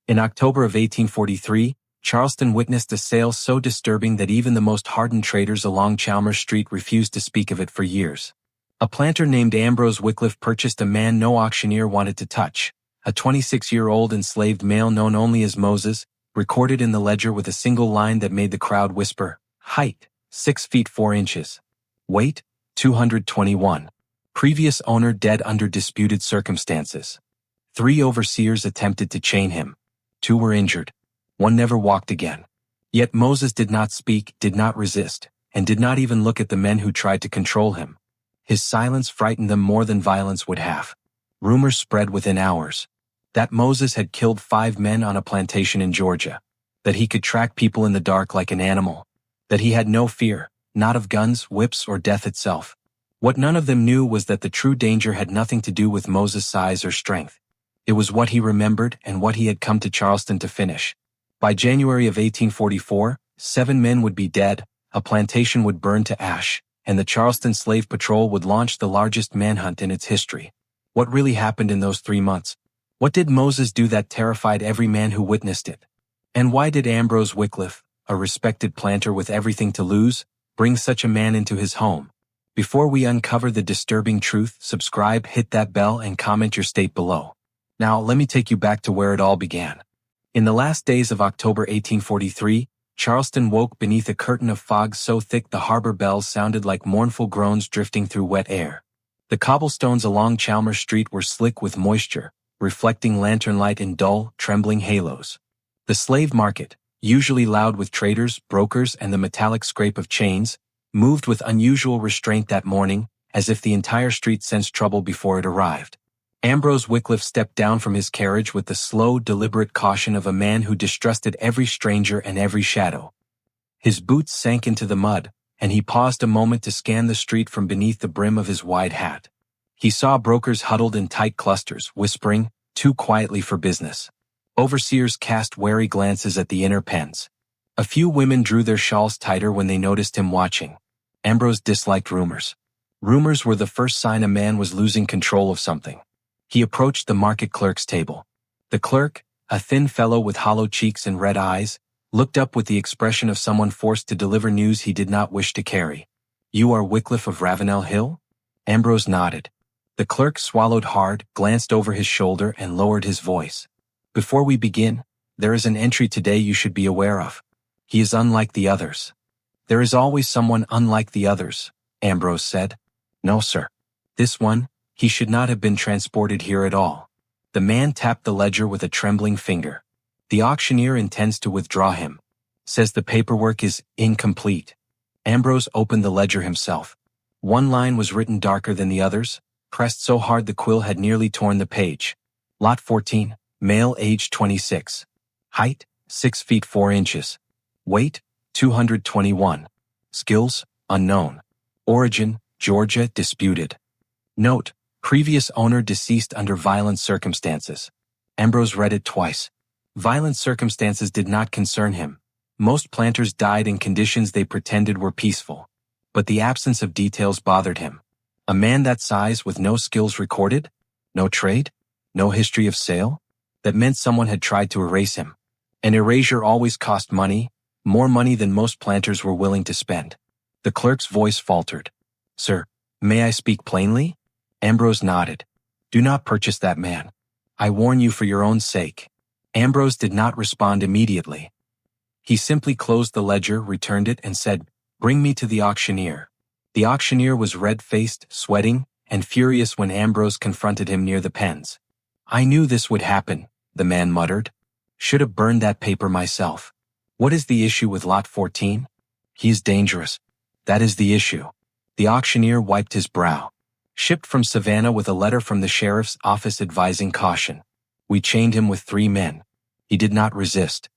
In October of 1843, Charleston witnessed a sale so disturbing that even the most hardened traders along Chalmers Street refused to speak of it for years. A planter named Ambrose Wycliffe purchased a man no auctioneer wanted to touch, a 26-year-old enslaved male known only as Moses, recorded in the ledger with a single line that made the crowd whisper, height, 6 feet 4 inches. Weight, 221. Previous owner dead under disputed circumstances. 3 overseers attempted to chain him. 2 were injured. 1 never walked again. Yet Moses did not speak, did not resist, and did not even look at the men who tried to control him. His silence frightened them more than violence would have. Rumors spread within hours that Moses had killed 5 men on a plantation in Georgia, that he could track people in the dark like an animal, that he had no fear, not of guns, whips, or death itself. What none of them knew was that the true danger had nothing to do with Moses' size or strength. It was what he remembered and what he had come to Charleston to finish. By January of 1844, 7 men would be dead, a plantation would burn to ash, and the Charleston Slave Patrol would launch the largest manhunt in its history. What really happened in those 3 months? What did Moses do that terrified every man who witnessed it? And why did Ambrose Wycliffe, a respected planter with everything to lose, bring such a man into his home? Before we uncover the disturbing truth, subscribe, hit that bell, and comment your state below. Now, let me take you back to where it all began. In the last days of October 1843, Charleston woke beneath a curtain of fog so thick the harbor bells sounded like mournful groans drifting through wet air. The cobblestones along Chalmers Street were slick with moisture, reflecting lantern light in dull, trembling halos. The slave market, usually loud with traders, brokers, and the metallic scrape of chains, moved with unusual restraint that morning, as if the entire street sensed trouble before it arrived. Ambrose Wycliffe stepped down from his carriage with the slow, deliberate caution of a man who distrusted every stranger and every shadow. His boots sank into the mud, and he paused a moment to scan the street from beneath the brim of his wide hat. He saw brokers huddled in tight clusters, whispering, too quietly for business. Overseers cast wary glances at the inner pens. A few women drew their shawls tighter when they noticed him watching. Ambrose disliked rumors. Rumors were the first sign a man was losing control of something. He approached the market clerk's table. The clerk, a thin fellow with hollow cheeks and red eyes, looked up with the expression of someone forced to deliver news he did not wish to carry. "You are Wycliffe of Ravenel Hill?" Ambrose nodded. The clerk swallowed hard, glanced over his shoulder, and lowered his voice. "Before we begin, there is an entry today you should be aware of. He is unlike the others." "There is always someone unlike the others," Ambrose said. "No, sir. This one, he should not have been transported here at all." The man tapped the ledger with a trembling finger. "The auctioneer intends to withdraw him. Says the paperwork is incomplete." Ambrose opened the ledger himself. One line was written darker than the others, pressed so hard the quill had nearly torn the page. Lot 14, male age 26. Height, 6 feet 4 inches. Weight, 221. Skills, unknown. Origin, Georgia, disputed. Note, previous owner deceased under violent circumstances. Ambrose read it twice. Violent circumstances did not concern him. Most planters died in conditions they pretended were peaceful. But the absence of details bothered him. A man that size with no skills recorded? No trade? No history of sale? That meant someone had tried to erase him. An erasure always cost money, more money than most planters were willing to spend. The clerk's voice faltered. "Sir, may I speak plainly?" Ambrose nodded. "Do not purchase that man. I warn you for your own sake." Ambrose did not respond immediately. He simply closed the ledger, returned it, and said, "Bring me to the auctioneer." The auctioneer was red-faced, sweating, and furious when Ambrose confronted him near the pens. "I knew this would happen," the man muttered. "Should have burned that paper myself. What is the issue with Lot 14? He is dangerous. That is the issue." The auctioneer wiped his brow. "Shipped from Savannah with a letter from the sheriff's office advising caution. We chained him with 3 men. He did not resist.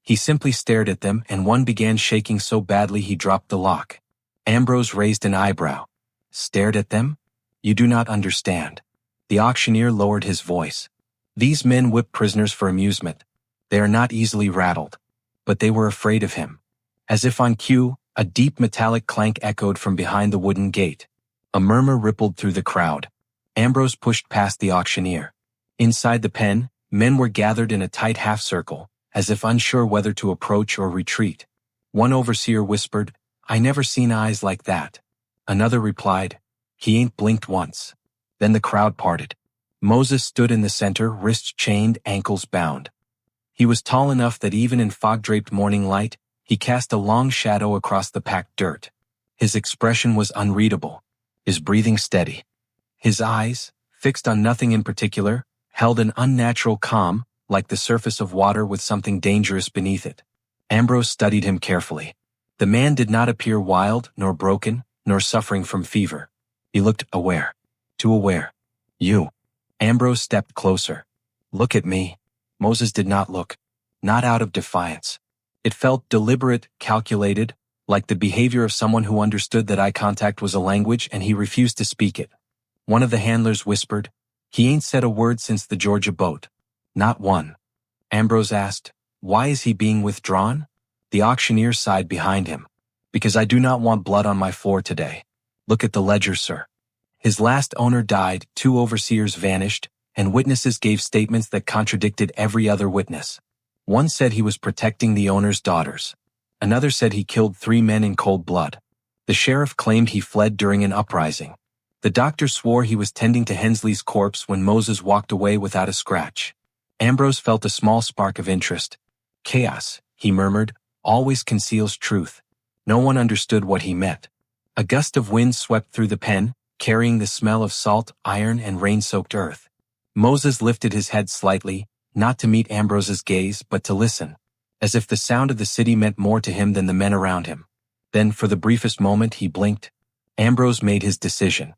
He simply stared at them, and one began shaking so badly he dropped the lock." Ambrose raised an eyebrow. "Stared at them? You do not understand." The auctioneer lowered his voice. "These men whip prisoners for amusement. They are not easily rattled. But they were afraid of him." As if on cue, a deep metallic clank echoed from behind the wooden gate. A murmur rippled through the crowd. Ambrose pushed past the auctioneer. Inside the pen, Men were gathered in a tight half-circle, as if unsure whether to approach or retreat. One overseer whispered, "I never seen eyes like that." Another replied, "He ain't blinked once." Then the crowd parted. Moses stood in the center, wrists chained, ankles bound. He was tall enough that even in fog-draped morning light, he cast a long shadow across the packed dirt. His expression was unreadable, his breathing steady. His eyes, fixed on nothing in particular, held an unnatural calm, like the surface of water with something dangerous beneath it. Ambrose studied him carefully. The man did not appear wild, nor broken, nor suffering from fever. He looked aware. Too aware. "You." Ambrose stepped closer. "Look at me." Moses did not look. Not out of defiance. It felt deliberate, calculated, like the behavior of someone who understood that eye contact was a language and he refused to speak it. One of the handlers whispered, "He ain't said a word since the Georgia boat." "Not one." Ambrose asked, "Why is he being withdrawn?" The auctioneer sighed behind him. "Because I do not want blood on my floor today. Look at the ledger, sir." His last owner died, 2 overseers vanished, and witnesses gave statements that contradicted every other witness. One said he was protecting the owner's daughters. Another said he killed 3 men in cold blood. The sheriff claimed he fled during an uprising. The doctor swore he was tending to Hensley's corpse when Moses walked away without a scratch. Ambrose felt a small spark of interest. "Chaos," he murmured, "always conceals truth." No one understood what he meant. A gust of wind swept through the pen, carrying the smell of salt, iron, and rain-soaked earth. Moses lifted his head slightly, not to meet Ambrose's gaze but to listen, as if the sound of the city meant more to him than the men around him. Then, for the briefest moment, he blinked. Ambrose made his decision.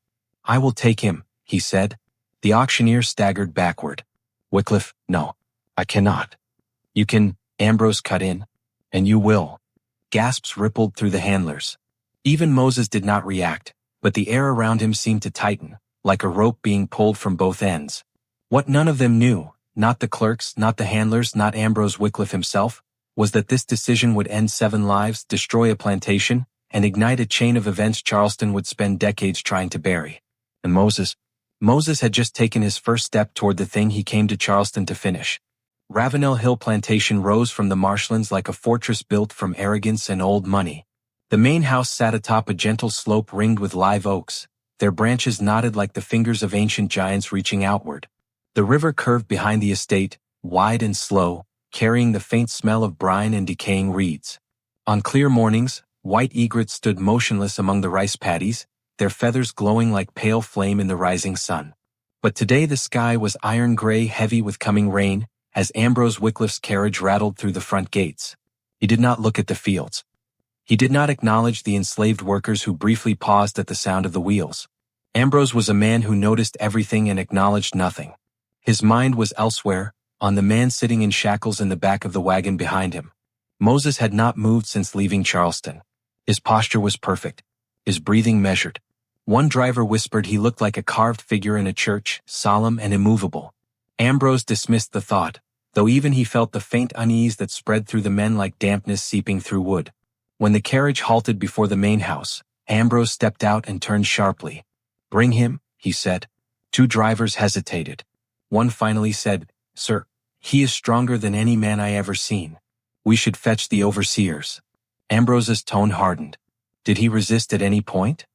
"I will take him," he said. The auctioneer staggered backward. "Wycliffe, no. I cannot." "You can," Ambrose cut in. "And you will." Gasps rippled through the handlers. Even Moses did not react, but the air around him seemed to tighten, like a rope being pulled from both ends. What none of them knew, not the clerks, not the handlers, not Ambrose Wycliffe himself, was that this decision would end 7 lives, destroy a plantation, and ignite a chain of events Charleston would spend decades trying to bury. And Moses had just taken his first step toward the thing he came to Charleston to finish. Ravenel Hill Plantation rose from the marshlands like a fortress built from arrogance and old money. The main house sat atop a gentle slope ringed with live oaks, their branches knotted like the fingers of ancient giants reaching outward. The river curved behind the estate, wide and slow, carrying the faint smell of brine and decaying reeds. On clear mornings, white egrets stood motionless among the rice paddies, their feathers glowing like pale flame in the rising sun. But today the sky was iron gray, heavy with coming rain, as Ambrose Wycliffe's carriage rattled through the front gates. He did not look at the fields. He did not acknowledge the enslaved workers who briefly paused at the sound of the wheels. Ambrose was a man who noticed everything and acknowledged nothing. His mind was elsewhere, on the man sitting in shackles in the back of the wagon behind him. Moses had not moved since leaving Charleston. His posture was perfect, his breathing measured. One driver whispered he looked like a carved figure in a church, solemn and immovable. Ambrose dismissed the thought, though even he felt the faint unease that spread through the men like dampness seeping through wood. When the carriage halted before the main house, Ambrose stepped out and turned sharply. "Bring him," he said. 2 drivers hesitated. One finally said, "Sir, he is stronger than any man I ever seen. We should fetch the overseers." Ambrose's tone hardened. Did he resist at any point?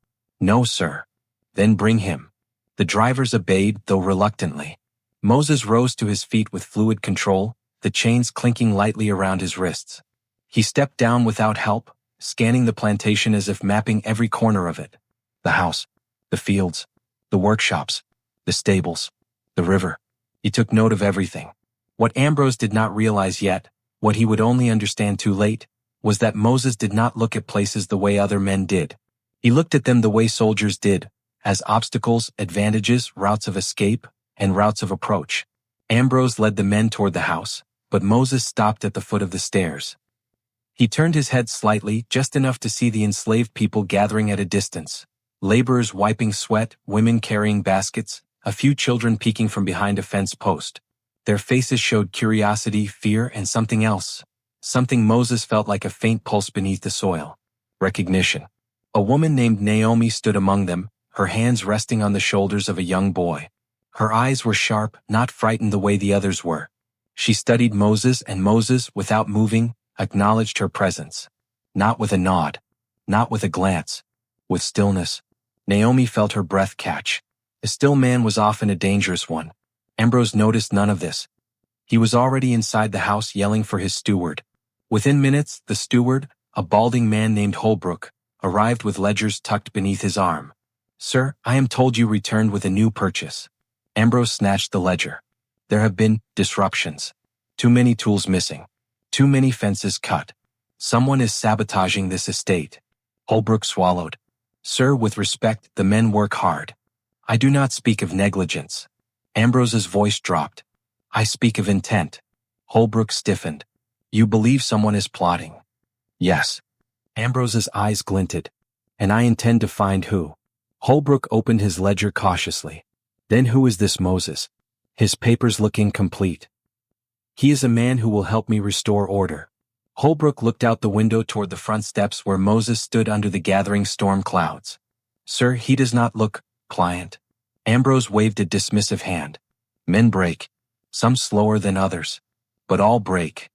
"No, sir." "Then bring him." The drivers obeyed, though reluctantly. Moses rose to his feet with fluid control, the chains clinking lightly around his wrists. He stepped down without help, scanning the plantation as if mapping every corner of it. The house, the fields, the workshops, the stables, the river. He took note of everything. What Ambrose did not realize yet, what he would only understand too late, was that Moses did not look at places the way other men did. He looked at them the way soldiers did, as obstacles, advantages, routes of escape, and routes of approach. Ambrose led the men toward the house, but Moses stopped at the foot of the stairs. He turned his head slightly, just enough to see the enslaved people gathering at a distance. Laborers wiping sweat, women carrying baskets, a few children peeking from behind a fence post. Their faces showed curiosity, fear, and something else. Something Moses felt like a faint pulse beneath the soil. Recognition. A woman named Naomi stood among them, her hands resting on the shoulders of a young boy. Her eyes were sharp, not frightened the way the others were. She studied Moses, and Moses, without moving, acknowledged her presence. Not with a nod. Not with a glance. With stillness. Naomi felt her breath catch. A still man was often a dangerous one. Ambrose noticed none of this. He was already inside the house yelling for his steward. Within minutes, the steward, a balding man named Holbrook, arrived with ledgers tucked beneath his arm. "Sir, I am told you returned with a new purchase." Ambrose snatched the ledger. "There have been disruptions. Too many tools missing. Too many fences cut. Someone is sabotaging this estate." Holbrook swallowed. "Sir, with respect, the men work hard. I do not speak of negligence." Ambrose's voice dropped. "I speak of intent." Holbrook stiffened. "You believe someone is plotting?" "Yes." Ambrose's eyes glinted. "And I intend to find who." Holbrook opened his ledger cautiously. "Then who is this Moses? His papers look incomplete." "He is a man who will help me restore order." Holbrook looked out the window toward the front steps where Moses stood under the gathering storm clouds. "Sir, he does not look pliant." Ambrose waved a dismissive hand. "Men break. Some slower than others. But all break."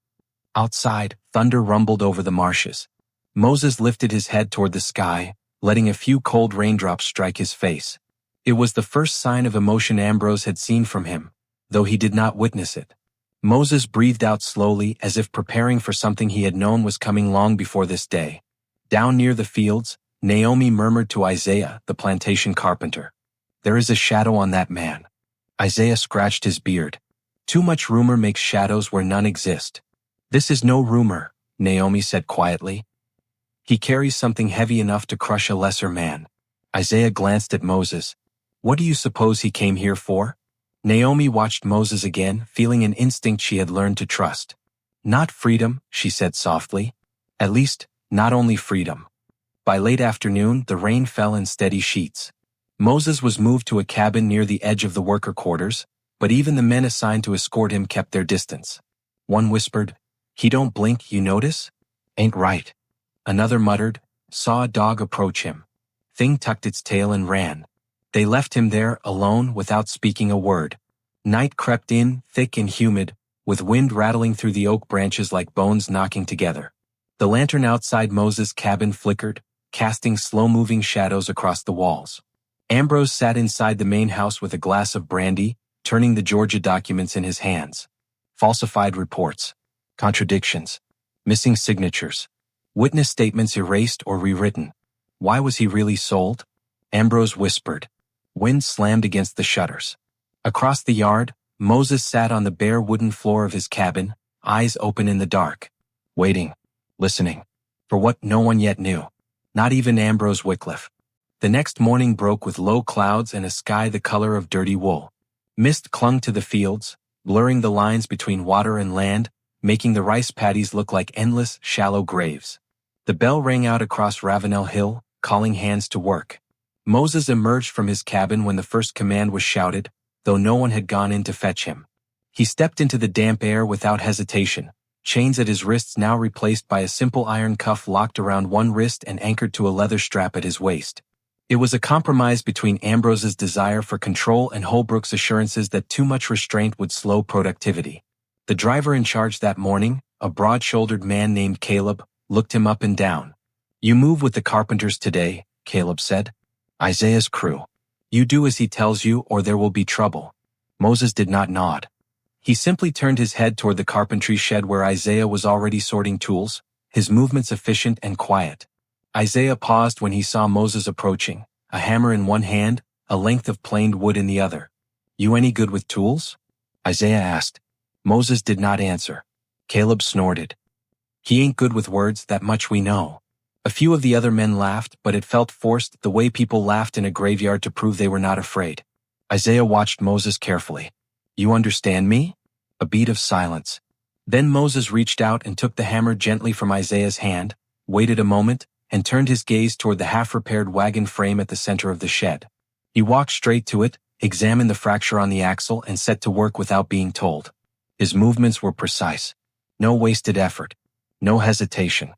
Outside, thunder rumbled over the marshes. Moses lifted his head toward the sky, letting a few cold raindrops strike his face. It was the first sign of emotion Ambrose had seen from him, though he did not witness it. Moses breathed out slowly as if preparing for something he had known was coming long before this day. Down near the fields, Naomi murmured to Isaiah, the plantation carpenter, "There is a shadow on that man." Isaiah scratched his beard. "Too much rumor makes shadows where none exist." "This is no rumor," Naomi said quietly. "He carries something heavy enough to crush a lesser man." Isaiah glanced at Moses. "What do you suppose he came here for?" Naomi watched Moses again, feeling an instinct she had learned to trust. "Not freedom," she said softly. "At least, not only freedom." By late afternoon, the rain fell in steady sheets. Moses was moved to a cabin near the edge of the worker quarters, but even the men assigned to escort him kept their distance. One whispered, "He don't blink, you notice?" "Ain't right." Another muttered, "Saw a dog approach him." Thing tucked its tail and ran. They left him there, alone, without speaking a word. Night crept in, thick and humid, with wind rattling through the oak branches like bones knocking together. The lantern outside Moses' cabin flickered, casting slow-moving shadows across the walls. Ambrose sat inside the main house with a glass of brandy, turning the Georgia documents in his hands. Falsified reports. Contradictions. Missing signatures. Witness statements erased or rewritten. Why was he really sold? Ambrose whispered. Wind slammed against the shutters. Across the yard, Moses sat on the bare wooden floor of his cabin, eyes open in the dark. Waiting. Listening. For what no one yet knew. Not even Ambrose Wycliffe. The next morning broke with low clouds and a sky the color of dirty wool. Mist clung to the fields, blurring the lines between water and land, making the rice paddies look like endless, shallow graves. The bell rang out across Ravenel Hill, calling hands to work. Moses emerged from his cabin when the first command was shouted, though no one had gone in to fetch him. He stepped into the damp air without hesitation, chains at his wrists now replaced by a simple iron cuff locked around one wrist and anchored to a leather strap at his waist. It was a compromise between Ambrose's desire for control and Holbrook's assurances that too much restraint would slow productivity. The driver in charge that morning, a broad-shouldered man named Caleb, looked him up and down. "You move with the carpenters today," Caleb said. "Isaiah's crew. You do as he tells you or there will be trouble." Moses did not nod. He simply turned his head toward the carpentry shed where Isaiah was already sorting tools, his movements efficient and quiet. Isaiah paused when he saw Moses approaching, a hammer in one hand, a length of planed wood in the other. "You any good with tools?" Isaiah asked. Moses did not answer. Caleb snorted. "He ain't good with words, that much we know." A few of the other men laughed, but it felt forced, the way people laughed in a graveyard to prove they were not afraid. Isaiah watched Moses carefully. "You understand me?" A beat of silence. Then Moses reached out and took the hammer gently from Isaiah's hand, waited a moment, and turned his gaze toward the half-repaired wagon frame at the center of the shed. He walked straight to it, examined the fracture on the axle, and set to work without being told. His movements were precise. No wasted effort. No hesitation.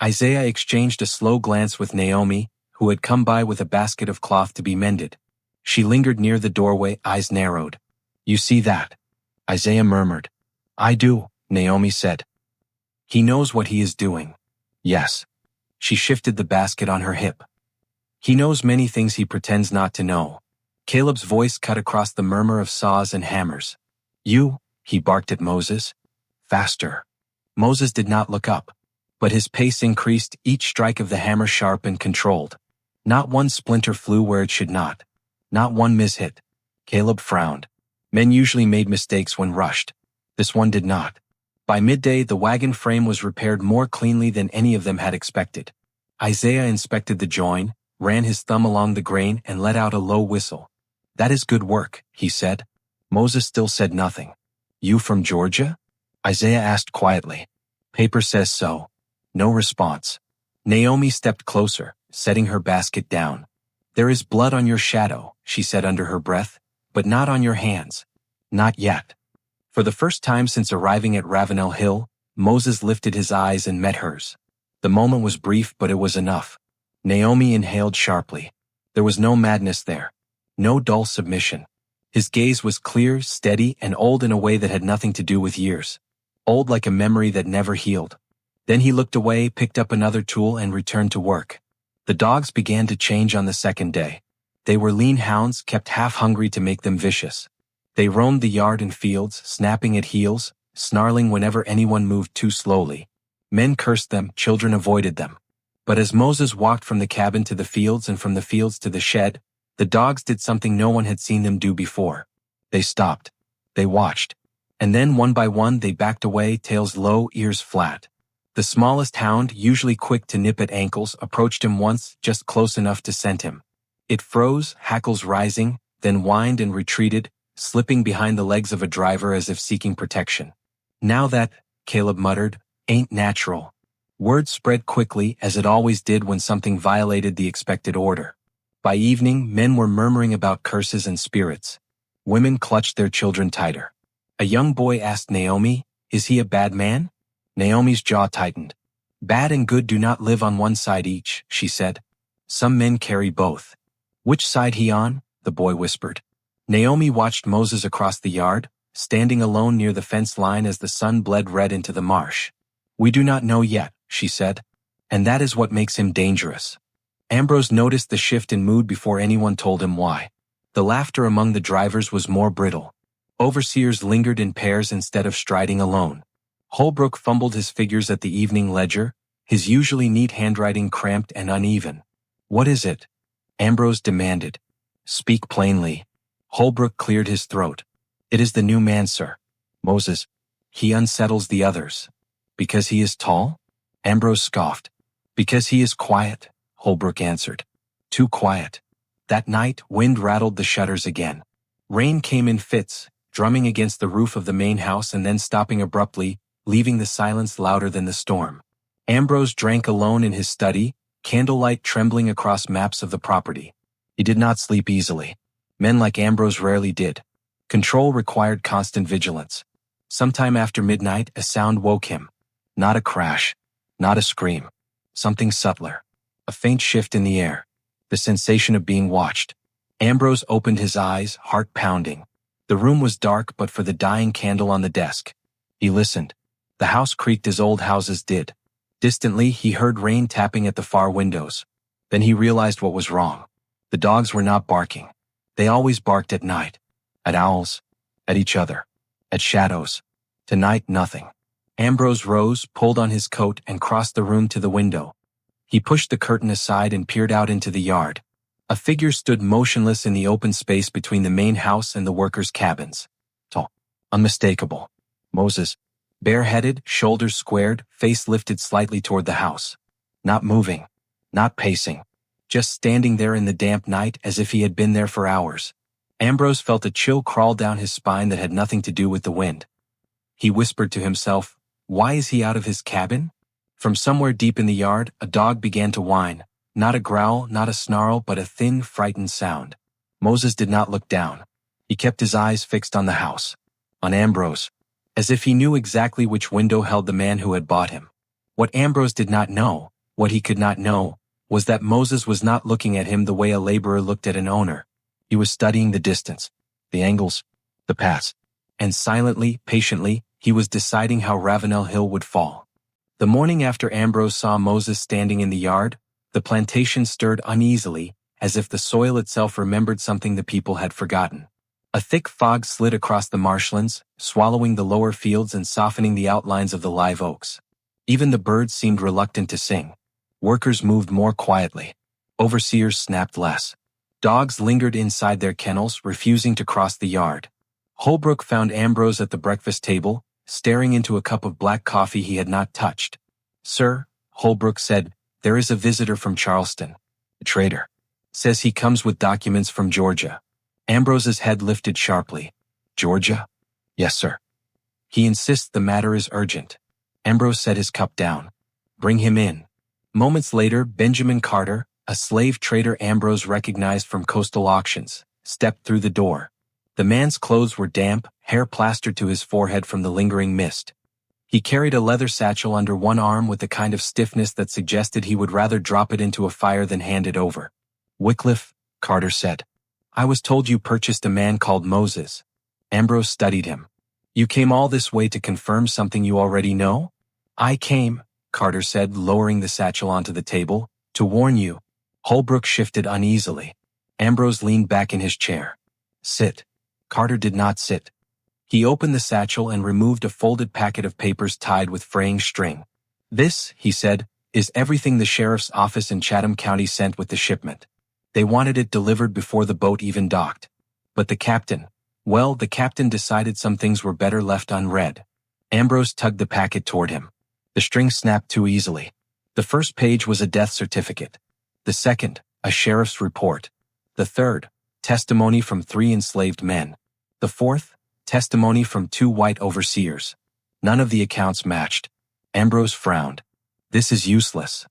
Isaiah exchanged a slow glance with Naomi, who had come by with a basket of cloth to be mended. She lingered near the doorway, eyes narrowed. You see that? Isaiah murmured. I do, Naomi said. He knows what he is doing. Yes. She shifted the basket on her hip. He knows many things he pretends not to know. Caleb's voice cut across the murmur of saws and hammers. You, he barked at Moses. Faster. Moses did not look up, but his pace increased, each strike of the hammer sharp and controlled. Not one splinter flew where it should not. Not one mishit. Caleb frowned. Men usually made mistakes when rushed. This one did not. By midday, the wagon frame was repaired more cleanly than any of them had expected. Isaiah inspected the join, ran his thumb along the grain, and let out a low whistle. That is good work, he said. Moses still said nothing. You from Georgia? Isaiah asked quietly. Paper says so. No response. Naomi stepped closer, setting her basket down. There is blood on your shadow, she said under her breath, but not on your hands. Not yet. For the first time since arriving at Ravenel Hill, Moses lifted his eyes and met hers. The moment was brief, but it was enough. Naomi inhaled sharply. There was no madness there. No dull submission. His gaze was clear, steady, and old in a way that had nothing to do with years. Old like a memory that never healed. Then he looked away, picked up another tool, and returned to work. The dogs began to change on the second day. They were lean hounds, kept half hungry to make them vicious. They roamed the yard and fields, snapping at heels, snarling whenever anyone moved too slowly. Men cursed them, children avoided them. But as Moses walked from the cabin to the fields and from the fields to the shed, the dogs did something no one had seen them do before. They stopped. They watched. And then one by one they backed away, tails low, ears flat. The smallest hound, usually quick to nip at ankles, approached him once, just close enough to scent him. It froze, hackles rising, then whined and retreated, slipping behind the legs of a driver as if seeking protection. Now that, Caleb muttered, ain't natural. Word spread quickly, as it always did when something violated the expected order. By evening, men were murmuring about curses and spirits. Women clutched their children tighter. A young boy asked Naomi, is he a bad man? Naomi's jaw tightened. Bad and good do not live on one side each, she said. Some men carry both. Which side he on? The boy whispered. Naomi watched Moses across the yard, standing alone near the fence line as the sun bled red into the marsh. We do not know yet, she said. And that is what makes him dangerous. Ambrose noticed the shift in mood before anyone told him why. The laughter among the drivers was more brittle. Overseers lingered in pairs instead of striding alone. Holbrook fumbled his figures at the evening ledger, his usually neat handwriting cramped and uneven. What is it? Ambrose demanded. Speak plainly. Holbrook cleared his throat. It is the new man, sir. Moses. He unsettles the others. Because he is tall? Ambrose scoffed. Because he is quiet, Holbrook answered. Too quiet. That night, wind rattled the shutters again. Rain came in fits, drumming against the roof of the main house and then stopping abruptly, leaving the silence louder than the storm. Ambrose drank alone in his study, candlelight trembling across maps of the property. He did not sleep easily. Men like Ambrose rarely did. Control required constant vigilance. Sometime after midnight, a sound woke him. Not a crash, not a scream. Something subtler. A faint shift in the air. The sensation of being watched. Ambrose opened his eyes, heart pounding. The room was dark but for the dying candle on the desk. He listened. The house creaked as old houses did. Distantly, he heard rain tapping at the far windows. Then he realized what was wrong. The dogs were not barking. They always barked at night. At owls. At each other. At shadows. Tonight, nothing. Ambrose rose, pulled on his coat, and crossed the room to the window. He pushed the curtain aside and peered out into the yard. A figure stood motionless in the open space between the main house and the workers' cabins. Tall. Unmistakable. Moses. Bareheaded, shoulders squared, face lifted slightly toward the house. Not moving. Not pacing. Just standing there in the damp night as if he had been there for hours. Ambrose felt a chill crawl down his spine that had nothing to do with the wind. He whispered to himself, why is he out of his cabin? From somewhere deep in the yard, a dog began to whine. Not a growl, not a snarl, but a thin, frightened sound. Moses did not look down. He kept his eyes fixed on the house. On Ambrose. As if he knew exactly which window held the man who had bought him. What Ambrose did not know, what he could not know, was that Moses was not looking at him the way a laborer looked at an owner. He was studying the distance, the angles, the paths, and silently, patiently, he was deciding how Ravenel Hill would fall. The morning after Ambrose saw Moses standing in the yard, the plantation stirred uneasily, as if the soil itself remembered something the people had forgotten. A thick fog slid across the marshlands, swallowing the lower fields and softening the outlines of the live oaks. Even the birds seemed reluctant to sing. Workers moved more quietly. Overseers snapped less. Dogs lingered inside their kennels, refusing to cross the yard. Holbrook found Ambrose at the breakfast table, staring into a cup of black coffee he had not touched. "Sir," Holbrook said, "there is a visitor from Charleston. A trader. Says he comes with documents from Georgia." Ambrose's head lifted sharply. "Georgia?" "Yes, sir." "He insists the matter is urgent." Ambrose set his cup down. "Bring him in." Moments later, Benjamin Carter, a slave trader Ambrose recognized from coastal auctions, stepped through the door. The man's clothes were damp, hair plastered to his forehead from the lingering mist. He carried a leather satchel under one arm with a kind of stiffness that suggested he would rather drop it into a fire than hand it over. "Wycliffe," Carter said. "I was told you purchased a man called Moses." Ambrose studied him. "You came all this way to confirm something you already know?" "I came," Carter said, lowering the satchel onto the table, "to warn you." Holbrook shifted uneasily. Ambrose leaned back in his chair. "Sit." Carter did not sit. He opened the satchel and removed a folded packet of papers tied with fraying string. "This," he said, "is everything the sheriff's office in Chatham County sent with the shipment. They wanted it delivered before the boat even docked. But the captain decided some things were better left unread." Ambrose tugged the packet toward him. The string snapped too easily. The first page was a death certificate. The second, a sheriff's report. The third, testimony from 3 enslaved men. The fourth, testimony from 2 white overseers. None of the accounts matched. Ambrose frowned. "This is useless."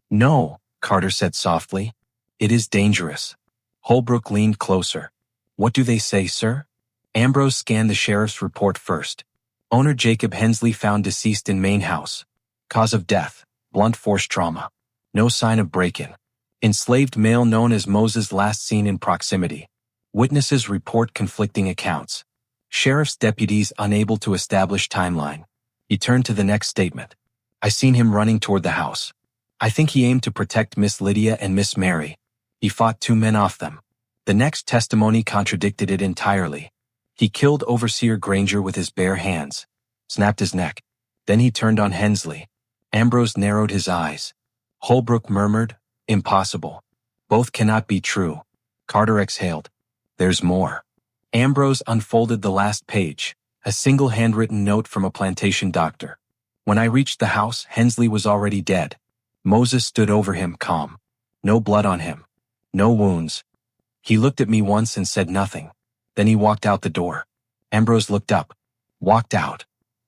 "No," Carter said softly. "It is dangerous." Holbrook leaned closer. "What do they say, sir?" Ambrose scanned the sheriff's report first. Owner Jacob Hensley found deceased in main house. Cause of death, blunt force trauma. No sign of break-in. Enslaved male known as Moses last seen in proximity. Witnesses report conflicting accounts. Sheriff's deputies unable to establish timeline. He turned to the next statement. "I seen him running toward the house. I think he aimed to protect Miss Lydia and Miss Mary. He fought 2 men off them." The next testimony contradicted it entirely. "He killed Overseer Granger with his bare hands. Snapped his neck. Then he turned on Hensley." Ambrose narrowed his eyes. Holbrook murmured, "Impossible. Both cannot be true." Carter exhaled. "There's more." Ambrose unfolded the last page, a single handwritten note from a plantation doctor. "When I reached the house, Hensley was already dead. Moses stood over him calm. No blood on him. No wounds. He looked at me once and said nothing. Then he walked out the door." Ambrose looked up. "Walked out."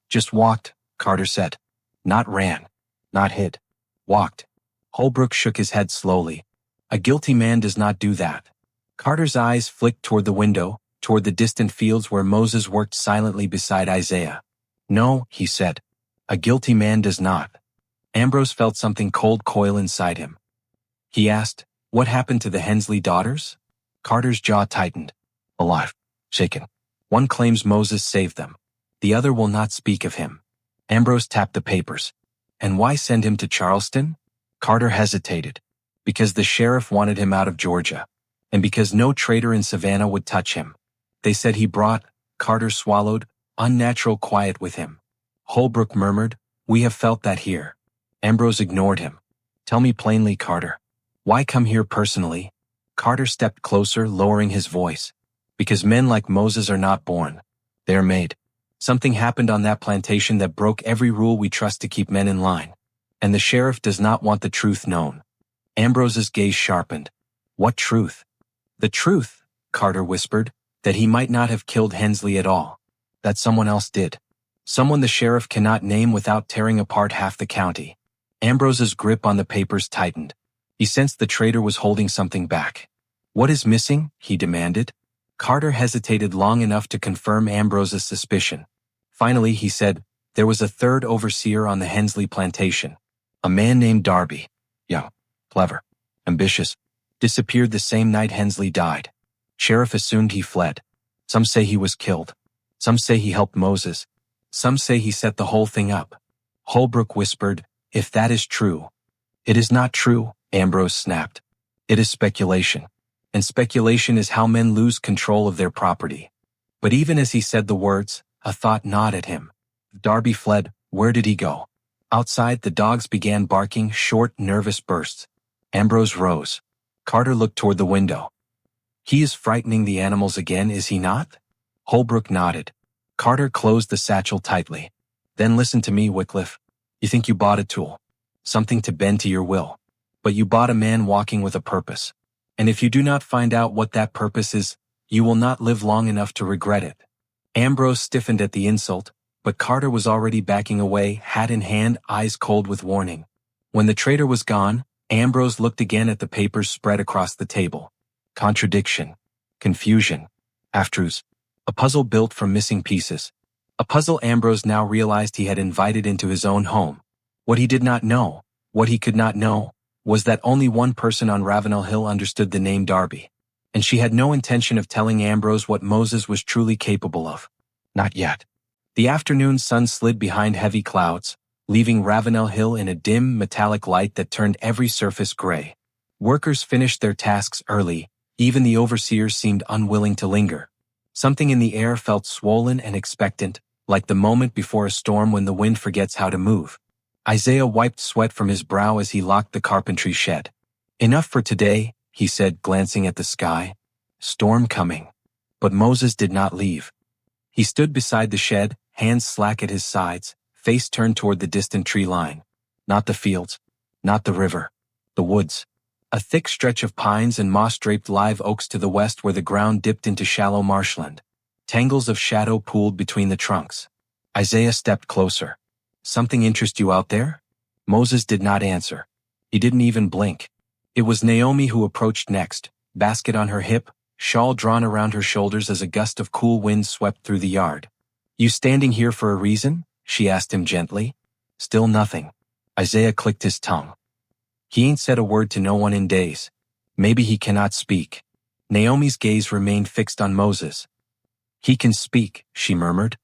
"Just walked," Carter said. "Not ran. Not hid. Walked." Holbrook shook his head slowly. "A guilty man does not do that." Carter's eyes flicked toward the window, toward the distant fields where Moses worked silently beside Isaiah. "No," he said. "A guilty man does not." Ambrose felt something cold coil inside him. He asked, "What happened to the Hensley daughters?" Carter's jaw tightened. "Alive. Shaken. One claims Moses saved them. The other will not speak of him." Ambrose tapped the papers. "And why send him to Charleston?" Carter hesitated. "Because the sheriff wanted him out of Georgia. And because no trader in Savannah would touch him. They said he brought," Carter swallowed, "unnatural quiet with him." Holbrook murmured, "We have felt that here." Ambrose ignored him. "Tell me plainly, Carter. Why come here personally?" Carter stepped closer, lowering his voice. "Because men like Moses are not born. They are made. Something happened on that plantation that broke every rule we trust to keep men in line. And the sheriff does not want the truth known." Ambrose's gaze sharpened. "What truth?" "The truth," Carter whispered, "that he might not have killed Hensley at all. That someone else did. Someone the sheriff cannot name without tearing apart half the county." Ambrose's grip on the papers tightened. He sensed the traitor was holding something back. "What is missing?" he demanded. Carter hesitated long enough to confirm Ambrose's suspicion. Finally, he said, "There was a 3rd overseer on the Hensley plantation. A man named Darby. Young, clever, ambitious. Disappeared the same night Hensley died. Sheriff assumed he fled. Some say he was killed. Some say he helped Moses. Some say he set the whole thing up. Holbrook whispered, "If that is true." "It is not true," Ambrose snapped. "It is speculation. And speculation is how men lose control of their property." But even as he said the words, a thought gnawed at him. If Darby fled, where did he go? Outside, the dogs began barking short, nervous bursts. Ambrose rose. Carter looked toward the window. "He is frightening the animals again, is he not?" Holbrook nodded. Carter closed the satchel tightly. "Then listen to me, Wycliffe. You think you bought a tool. Something to bend to your will. But you bought a man walking with a purpose. And if you do not find out what that purpose is, you will not live long enough to regret it." Ambrose stiffened at the insult, but Carter was already backing away, hat in hand, eyes cold with warning. When the traitor was gone, Ambrose looked again at the papers spread across the table. Contradiction. Confusion. Half-truths. A puzzle built from missing pieces. A puzzle Ambrose now realized he had invited into his own home. What he did not know, what he could not know, was that only one person on Ravenel Hill understood the name Darby. And she had no intention of telling Ambrose what Moses was truly capable of. Not yet. The afternoon sun slid behind heavy clouds, leaving Ravenel Hill in a dim, metallic light that turned every surface gray. Workers finished their tasks early, even the overseers seemed unwilling to linger. Something in the air felt swollen and expectant, like the moment before a storm when the wind forgets how to move. Isaiah wiped sweat from his brow as he locked the carpentry shed. "Enough for today," he said, glancing at the sky. "Storm coming." But Moses did not leave. He stood beside the shed, hands slack at his sides, face turned toward the distant tree line. Not the fields, not the river, the woods. A thick stretch of pines and moss-draped live oaks to the west where the ground dipped into shallow marshland. Tangles of shadow pooled between the trunks. Isaiah stepped closer. "Something interest you out there?" Moses did not answer. He didn't even blink. It was Naomi who approached next, basket on her hip, shawl drawn around her shoulders as a gust of cool wind swept through the yard. "You standing here for a reason?" she asked him gently. Still nothing. Isaiah clicked his tongue. He ain't said a word to no one in days. Maybe he cannot speak. Naomi's gaze remained fixed on Moses. "He can speak," she murmured.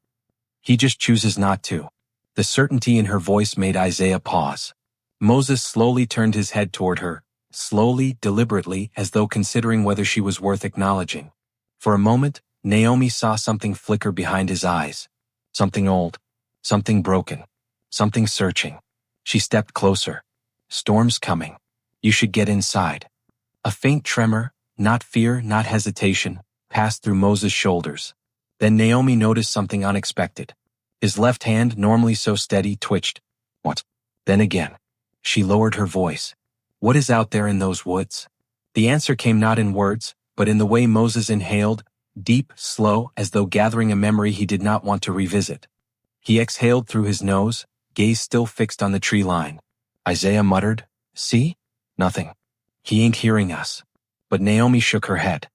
"He just chooses not to." The certainty in her voice made Isaiah pause. Moses slowly turned his head toward her, slowly, deliberately, as though considering whether she was worth acknowledging. For a moment, Naomi saw something flicker behind his eyes. Something old, something broken, something searching. She stepped closer. "Storm's coming. You should get inside." A faint tremor, not fear, not hesitation, passed through Moses' shoulders. Then Naomi noticed something unexpected. His left hand, normally so steady, twitched. "What?" Then again. She lowered her voice. "What is out there in those woods?" The answer came not in words, but in the way Moses inhaled, deep, slow, as though gathering a memory he did not want to revisit. He exhaled through his nose, gaze still fixed on the tree line. Isaiah muttered, "See? Nothing. He ain't hearing us." But Naomi shook her head.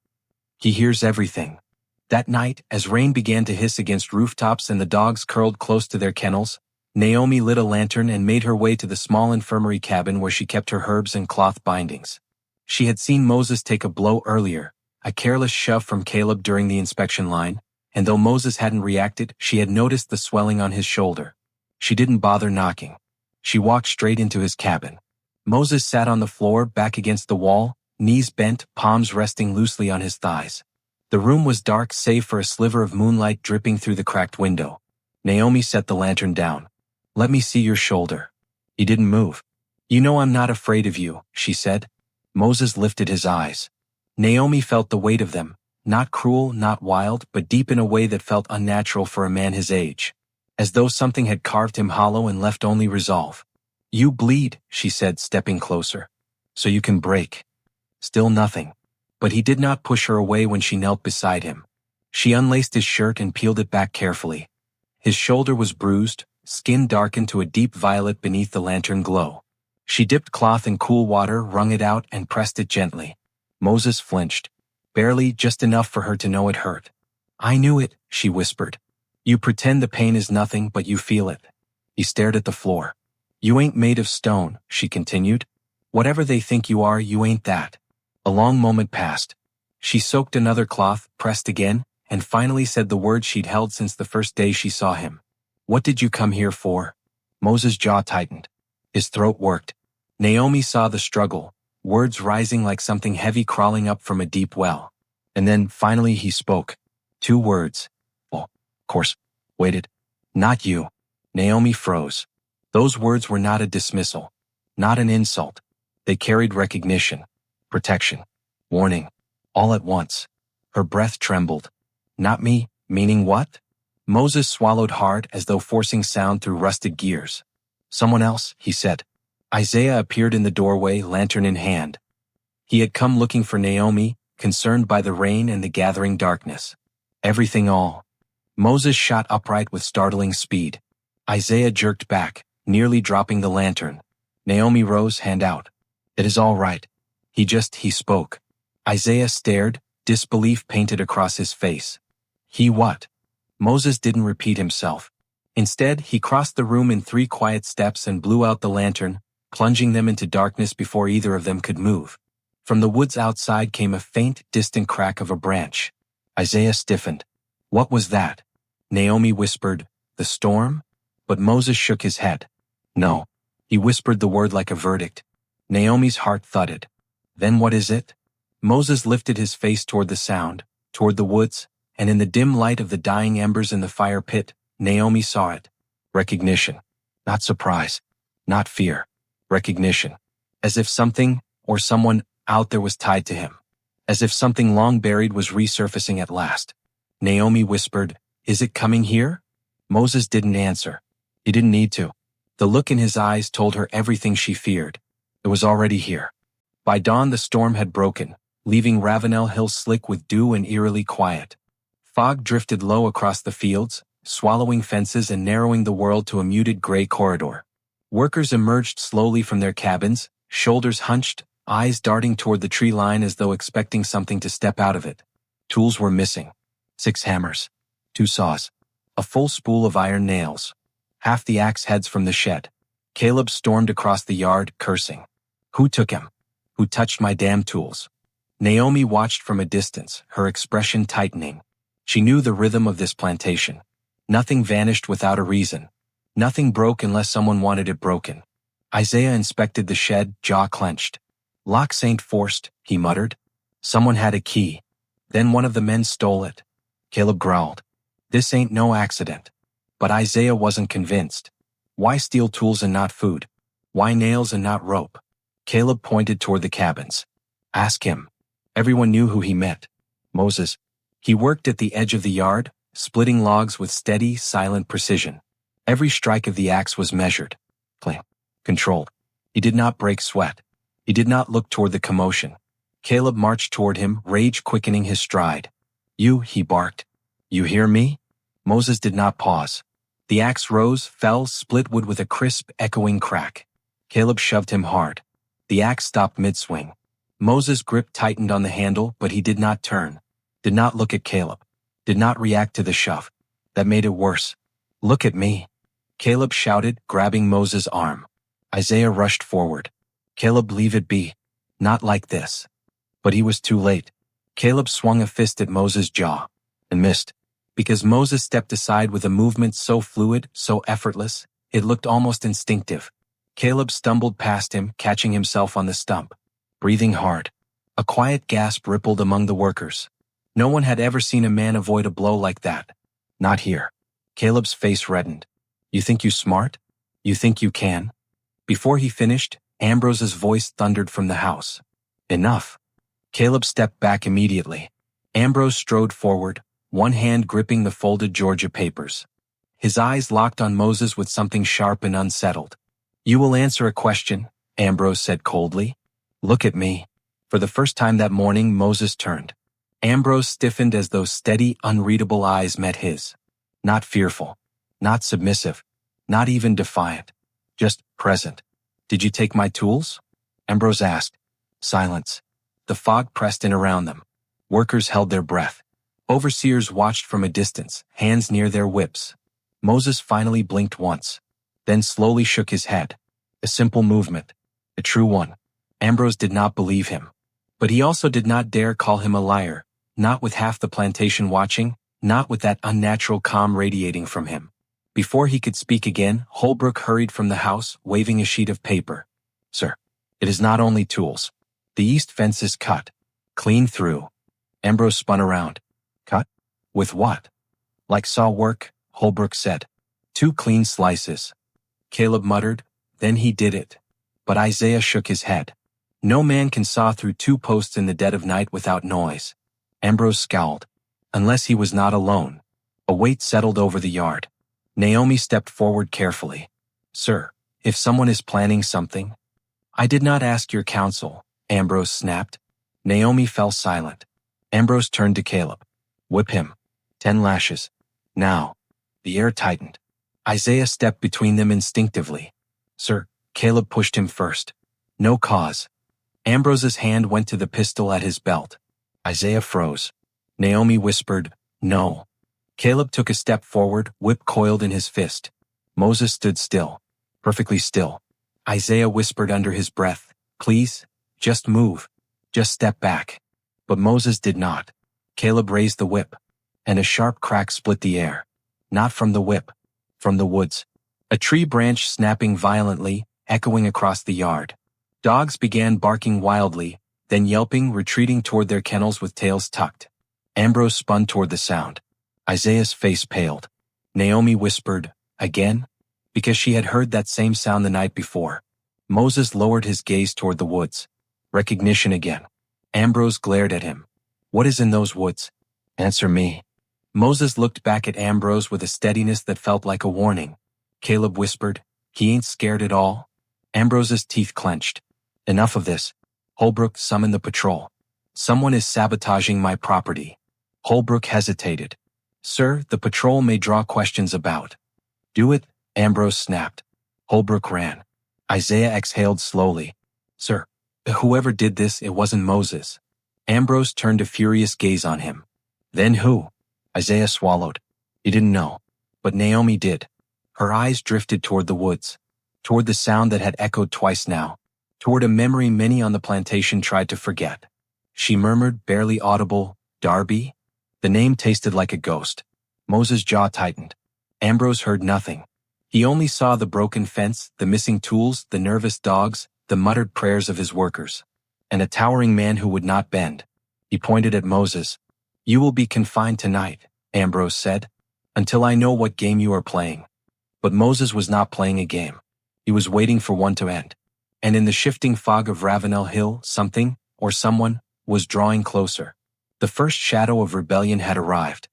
"He hears everything." That night, as rain began to hiss against rooftops and the dogs curled close to their kennels, Naomi lit a lantern and made her way to the small infirmary cabin where she kept her herbs and cloth bindings. She had seen Moses take a blow earlier, a careless shove from Caleb during the inspection line, and though Moses hadn't reacted, she had noticed the swelling on his shoulder. She didn't bother knocking. She walked straight into his cabin. Moses sat on the floor, back against the wall, knees bent, palms resting loosely on his thighs. The room was dark save for a sliver of moonlight dripping through the cracked window. Naomi set the lantern down. "Let me see your shoulder." He didn't move. "You know I'm not afraid of you," she said. Moses lifted his eyes. Naomi felt the weight of them, not cruel, not wild, but deep in a way that felt unnatural for a man his age. As though something had carved him hollow and left only resolve. "You bleed," she said, stepping closer. "So you can break." Still nothing. But he did not push her away when she knelt beside him. She unlaced his shirt and peeled it back carefully. His shoulder was bruised, skin darkened to a deep violet beneath the lantern glow. She dipped cloth in cool water, wrung it out, and pressed it gently. Moses flinched. Barely, just enough for her to know it hurt. "I knew it," she whispered. "You pretend the pain is nothing, but you feel it." He stared at the floor. "You ain't made of stone," she continued. "Whatever they think you are, you ain't that." A long moment passed. She soaked another cloth, pressed again, and finally said the words she'd held since the first day she saw him. "What did you come here for?" Moses' jaw tightened. His throat worked. Naomi saw the struggle, words rising like something heavy crawling up from a deep well. And then, finally, he spoke. 2 words. "Oh, of course. Waited. Not you." Naomi froze. Those words were not a dismissal. Not an insult. They carried recognition, protection, warning, all at once. Her breath trembled. "Not me, meaning what?" Moses swallowed hard as though forcing sound through rusted gears. "Someone else," he said. Isaiah appeared in the doorway, lantern in hand. He had come looking for Naomi, concerned by the rain and the gathering darkness. "Everything all." Moses shot upright with startling speed. Isaiah jerked back, nearly dropping the lantern. Naomi rose, hand out. "It is all right." He spoke. Isaiah stared, disbelief painted across his face. "He what?" Moses didn't repeat himself. Instead, he crossed the room in 3 quiet steps and blew out the lantern, plunging them into darkness before either of them could move. From the woods outside came a faint, distant crack of a branch. Isaiah stiffened. "What was that?" Naomi whispered, "The storm?" But Moses shook his head. "No." He whispered the word like a verdict. Naomi's heart thudded. "Then what is it?" Moses lifted his face toward the sound, toward the woods, and in the dim light of the dying embers in the fire pit, Naomi saw it. Recognition. Not surprise. Not fear. Recognition. As if something, or someone, out there was tied to him. As if something long buried was resurfacing at last. Naomi whispered, "Is it coming here?" Moses didn't answer. He didn't need to. The look in his eyes told her everything she feared. It was already here. By dawn the storm had broken, leaving Ravenel Hill slick with dew and eerily quiet. Fog drifted low across the fields, swallowing fences and narrowing the world to a muted gray corridor. Workers emerged slowly from their cabins, shoulders hunched, eyes darting toward the tree line as though expecting something to step out of it. Tools were missing. 6 hammers. 2 saws. A full spool of iron nails. Half the axe heads from the shed. Caleb stormed across the yard, cursing. "Who took him? Who touched my damn tools?" Naomi watched from a distance, her expression tightening. She knew the rhythm of this plantation. Nothing vanished without a reason. Nothing broke unless someone wanted it broken. Isaiah inspected the shed, jaw clenched. "Locks ain't forced," he muttered. "Someone had a key. Then one of the men stole it." Caleb growled. "This ain't no accident." But Isaiah wasn't convinced. Why steal tools and not food? Why nails and not rope? Caleb pointed toward the cabins. "Ask him." Everyone knew who he meant. Moses. He worked at the edge of the yard, splitting logs with steady, silent precision. Every strike of the axe was measured. Clean. Controlled. He did not break sweat. He did not look toward the commotion. Caleb marched toward him, rage quickening his stride. "You," he barked. "You hear me?" Moses did not pause. The axe rose, fell, split wood with a crisp, echoing crack. Caleb shoved him hard. The axe stopped mid-swing. Moses' grip tightened on the handle, but he did not turn. Did not look at Caleb. Did not react to the shove. That made it worse. "Look at me." Caleb shouted, grabbing Moses' arm. Isaiah rushed forward. "Caleb, leave it be. Not like this." But he was too late. Caleb swung a fist at Moses' jaw. And missed. Because Moses stepped aside with a movement so fluid, so effortless, it looked almost instinctive. Caleb stumbled past him, catching himself on the stump. Breathing hard. A quiet gasp rippled among the workers. No one had ever seen a man avoid a blow like that. Not here. Caleb's face reddened. "You think you smart? You think you can?" Before he finished, Ambrose's voice thundered from the house. "Enough." Caleb stepped back immediately. Ambrose strode forward, one hand gripping the folded Georgia papers. His eyes locked on Moses with something sharp and unsettled. "You will answer a question," Ambrose said coldly. "Look at me." For the first time that morning, Moses turned. Ambrose stiffened as those steady, unreadable eyes met his. Not fearful. Not submissive. Not even defiant. Just present. "Did you take my tools?" Ambrose asked. Silence. The fog pressed in around them. Workers held their breath. Overseers watched from a distance, hands near their whips. Moses finally blinked once, then slowly shook his head. A simple movement. A true one. Ambrose did not believe him. But he also did not dare call him a liar, not with half the plantation watching, not with that unnatural calm radiating from him. Before he could speak again, Holbrook hurried from the house, waving a sheet of paper. "Sir, it is not only tools. The east fence is cut. Clean through." Ambrose spun around. "Cut? With what?" "Like saw work," Holbrook said. "2 clean slices." Caleb muttered, "Then he did it." But Isaiah shook his head. "No man can saw through 2 posts in the dead of night without noise." Ambrose scowled. Unless he was not alone. A weight settled over the yard. Naomi stepped forward carefully. "Sir, if someone is planning something—" "I did not ask your counsel," Ambrose snapped. Naomi fell silent. Ambrose turned to Caleb. "Whip him. 10 lashes. Now." The air tightened. Isaiah stepped between them instinctively. "Sir," Caleb pushed him first. "No cause." Ambrose's hand went to the pistol at his belt. Isaiah froze. Naomi whispered, "No." Caleb took a step forward, whip coiled in his fist. Moses stood still. Perfectly still. Isaiah whispered under his breath, "Please, just move. Just step back." But Moses did not. Caleb raised the whip, and a sharp crack split the air. Not from the whip. From the woods. A tree branch snapping violently, echoing across the yard. Dogs began barking wildly, then yelping, retreating toward their kennels with tails tucked. Ambrose spun toward the sound. Isaiah's face paled. Naomi whispered, "Again?" Because she had heard that same sound the night before. Moses lowered his gaze toward the woods. Recognition again. Ambrose glared at him. "What is in those woods? Answer me." Moses looked back at Ambrose with a steadiness that felt like a warning. Caleb whispered, "He ain't scared at all?" Ambrose's teeth clenched. "Enough of this. Holbrook, summon the patrol. Someone is sabotaging my property." Holbrook hesitated. "Sir, the patrol may draw questions about." "Do it," Ambrose snapped. Holbrook ran. Isaiah exhaled slowly. "Sir, whoever did this, it wasn't Moses." Ambrose turned a furious gaze on him. "Then who?" Isaiah swallowed. He didn't know. But Naomi did. Her eyes drifted toward the woods. Toward the sound that had echoed twice now. Toward a memory many on the plantation tried to forget. She murmured, barely audible, "Darby?" The name tasted like a ghost. Moses' jaw tightened. Ambrose heard nothing. He only saw the broken fence, the missing tools, the nervous dogs, the muttered prayers of his workers. And a towering man who would not bend. He pointed at Moses. "You will be confined tonight," Ambrose said, "until I know what game you are playing." But Moses was not playing a game. He was waiting for one to end. And in the shifting fog of Ravenel Hill, something, or someone, was drawing closer. The first shadow of rebellion had arrived.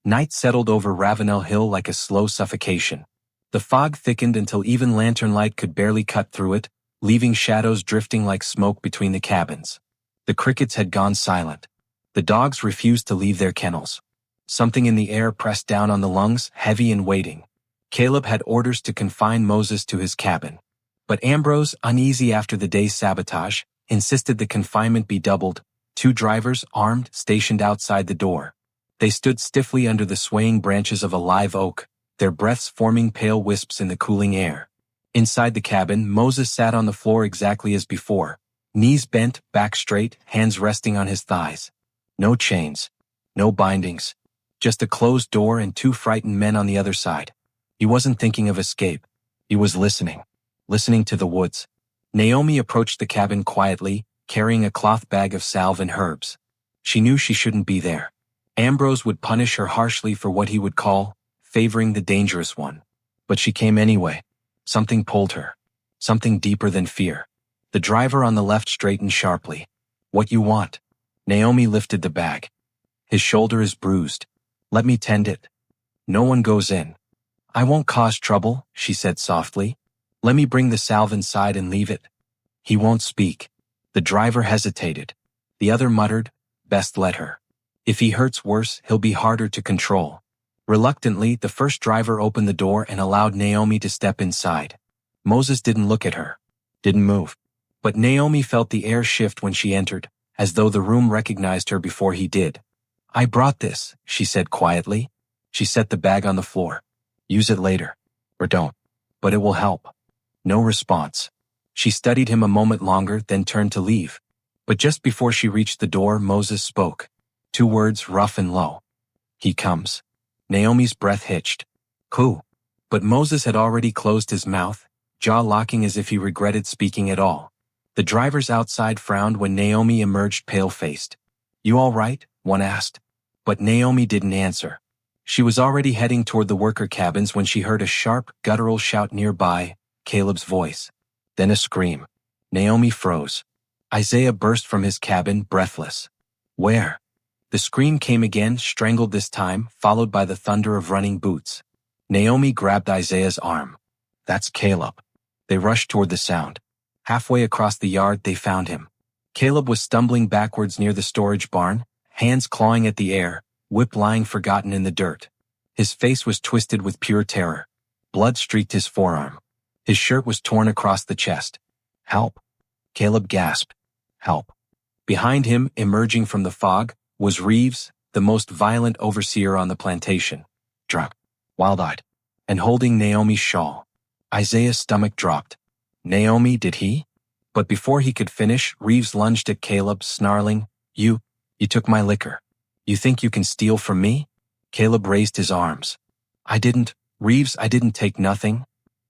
Night settled over Ravenel Hill like a slow suffocation. The fog thickened until even lantern light could barely cut through it, leaving shadows drifting like smoke between the cabins. The crickets had gone silent. The dogs refused to leave their kennels. Something in the air pressed down on the lungs, heavy and waiting. Caleb had orders to confine Moses to his cabin. But Ambrose, uneasy after the day's sabotage, insisted the confinement be doubled. 2 drivers, armed, stationed outside the door. They stood stiffly under the swaying branches of a live oak, their breaths forming pale wisps in the cooling air. Inside the cabin, Moses sat on the floor exactly as before, knees bent, back straight, hands resting on his thighs. No chains. No bindings. Just a closed door and 2 frightened men on the other side. He wasn't thinking of escape. He was listening. Listening to the woods. Naomi approached the cabin quietly, carrying a cloth bag of salve and herbs. She knew she shouldn't be there. Ambrose would punish her harshly for what he would call favoring the dangerous one. But she came anyway. Something pulled her. Something deeper than fear. The driver on the left straightened sharply. "What you want?" Naomi lifted the bag. "His shoulder is bruised. Let me tend it." "No one goes in." "I won't cause trouble," she said softly. "Let me bring the salve inside and leave it." "He won't speak." The driver hesitated. The other muttered, "Best let her. If he hurts worse, he'll be harder to control." Reluctantly, the first driver opened the door and allowed Naomi to step inside. Moses didn't look at her. Didn't move. But Naomi felt the air shift when she entered, as though the room recognized her before he did. "I brought this," she said quietly. She set the bag on the floor. "Use it later. Or don't. But it will help." No response. She studied him a moment longer, then turned to leave. But just before she reached the door, Moses spoke. 2 words, rough and low. "He comes." Naomi's breath hitched. "Who?" But Moses had already closed his mouth, jaw locking as if he regretted speaking at all. The drivers outside frowned when Naomi emerged pale-faced. "You all right?" one asked. But Naomi didn't answer. She was already heading toward the worker cabins when she heard a sharp, guttural shout nearby, Caleb's voice. Then a scream. Naomi froze. Isaiah burst from his cabin, breathless. "Where?" The scream came again, strangled this time, followed by the thunder of running boots. Naomi grabbed Isaiah's arm. "That's Caleb." They rushed toward the sound. Halfway across the yard, they found him. Caleb was stumbling backwards near the storage barn, hands clawing at the air, whip lying forgotten in the dirt. His face was twisted with pure terror. Blood streaked his forearm. His shirt was torn across the chest. "Help!" Caleb gasped. "Help!" Behind him, emerging from the fog, was Reeves, the most violent overseer on the plantation. Drunk, wild-eyed, and holding Naomi's shawl. Isaiah's stomach dropped. "Naomi, did he?" But before he could finish, Reeves lunged at Caleb, snarling, You took my liquor. You think you can steal from me?" Caleb raised his arms. I didn't take nothing."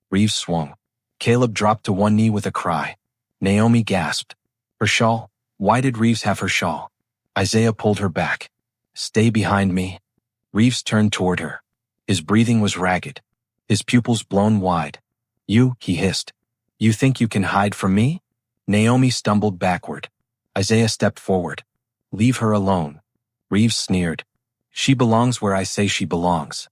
Reeves swung. Caleb dropped to one knee with a cry. Naomi gasped. "Her shawl? Why did Reeves have her shawl?" Isaiah pulled her back. "Stay behind me." Reeves turned toward her. His breathing was ragged. His pupils blown wide. He hissed. "You think you can hide from me?" Naomi stumbled backward. Isaiah stepped forward. "Leave her alone." Reeves sneered. "She belongs where I say she belongs."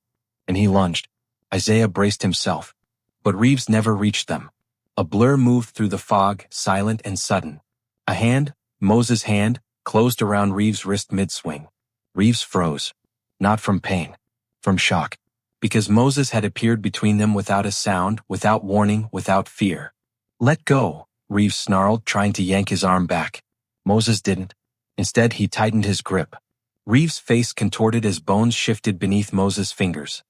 And he lunged. Isaiah braced himself. But Reeves never reached them. A blur moved through the fog, silent and sudden. A hand, Moses' hand, closed around Reeves' wrist mid-swing. Reeves froze. Not from pain. From shock. Because Moses had appeared between them without a sound, without warning, without fear. "Let go," Reeves snarled, trying to yank his arm back. Moses didn't. Instead, he tightened his grip. Reeves' face contorted as bones shifted beneath Moses' fingers.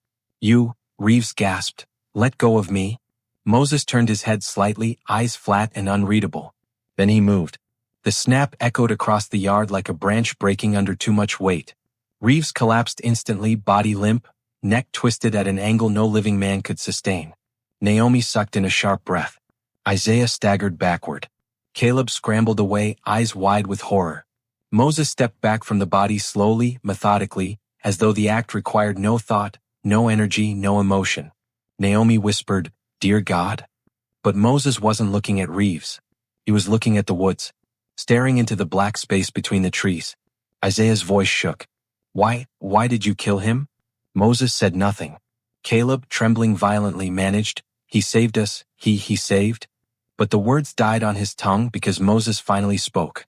Reeves gasped. "Let go of me." Moses turned his head slightly, eyes flat and unreadable. Then he moved. The snap echoed across the yard like a branch breaking under too much weight. Reeves collapsed instantly, body limp, neck twisted at an angle no living man could sustain. Naomi sucked in a sharp breath. Isaiah staggered backward. Caleb scrambled away, eyes wide with horror. Moses stepped back from the body slowly, methodically, as though the act required no thought, no energy, no emotion. Naomi whispered, "Dear God?" But Moses wasn't looking at Reeves. He was looking at the woods, staring into the black space between the trees. Isaiah's voice shook. Why did you kill him?" Moses said nothing. Caleb, trembling violently, managed, "He saved us, he saved." But the words died on his tongue because Moses finally spoke.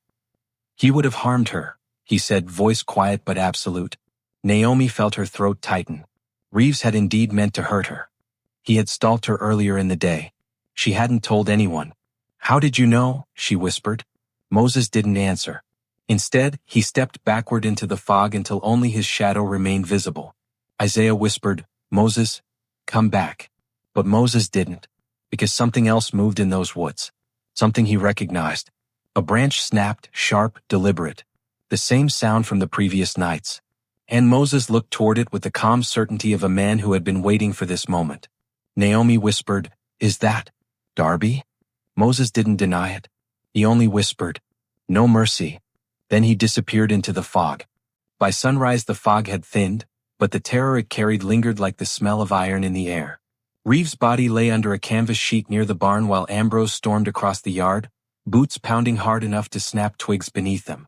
"He would have harmed her," he said, voice quiet but absolute. Naomi felt her throat tighten. Reeves had indeed meant to hurt her. He had stalked her earlier in the day. She hadn't told anyone. "How did you know?" she whispered. Moses didn't answer. Instead, he stepped backward into the fog until only his shadow remained visible. Isaiah whispered, "Moses, come back." But Moses didn't, because something else moved in those woods. Something he recognized. A branch snapped, sharp, deliberate. The same sound from the previous nights. And Moses looked toward it with the calm certainty of a man who had been waiting for this moment. Naomi whispered, "Is that Darby?" Moses didn't deny it. He only whispered, "No mercy." Then he disappeared into the fog. By sunrise the fog had thinned, but the terror it carried lingered like the smell of iron in the air. Reeves' body lay under a canvas sheet near the barn while Ambrose stormed across the yard, boots pounding hard enough to snap twigs beneath them.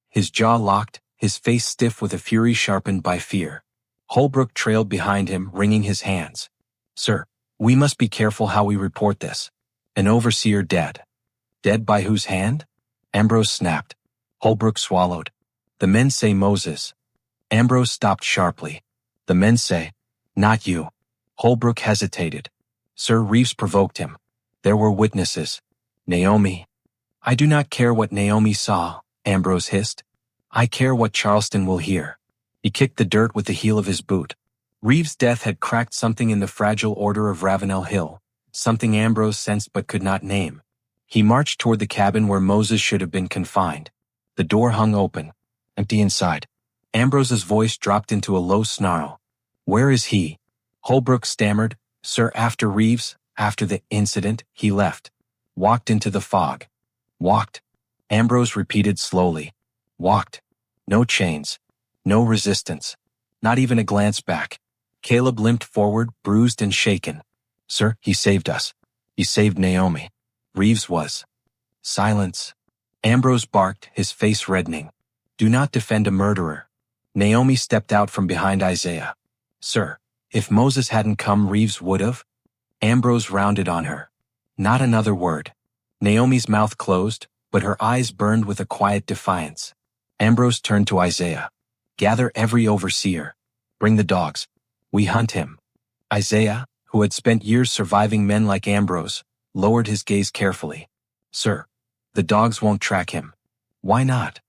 His jaw locked, his face stiff with a fury sharpened by fear. Holbrook trailed behind him, wringing his hands. "Sir, we must be careful how we report this. An overseer dead." "Dead by whose hand?" Ambrose snapped. Holbrook swallowed. "The men say Moses." Ambrose stopped sharply. "The men say, not you." Holbrook hesitated. Sir, Reeves provoked him. "There were witnesses." "Naomi." "I do not care what Naomi saw," Ambrose hissed. "I care what Charleston will hear." He kicked the dirt with the heel of his boot. Reeves' death had cracked something in the fragile order of Ravenel Hill, something Ambrose sensed but could not name. He marched toward the cabin where Moses should have been confined. The door hung open, empty inside. Ambrose's voice dropped into a low snarl. "Where is he?" Holbrook stammered, "Sir, after Reeves, after the incident, he left. Walked into the fog." "Walked?" Ambrose repeated slowly. "Walked. No chains. No resistance. Not even a glance back." Caleb limped forward, bruised and shaken. "Sir, he saved us. He saved Naomi. Reeves was." "Silence." Ambrose barked, his face reddening. "Do not defend a murderer." Naomi stepped out from behind Isaiah. "Sir, if Moses hadn't come, Reeves would have?" Ambrose rounded on her. Not another word. Naomi's mouth closed, but her eyes burned with a quiet defiance. Ambrose turned to Isaiah. "Gather every overseer. Bring the dogs. We hunt him." Isaiah, who had spent years surviving men like Ambrose, lowered his gaze carefully. "Sir, the dogs won't track him." "Why not?"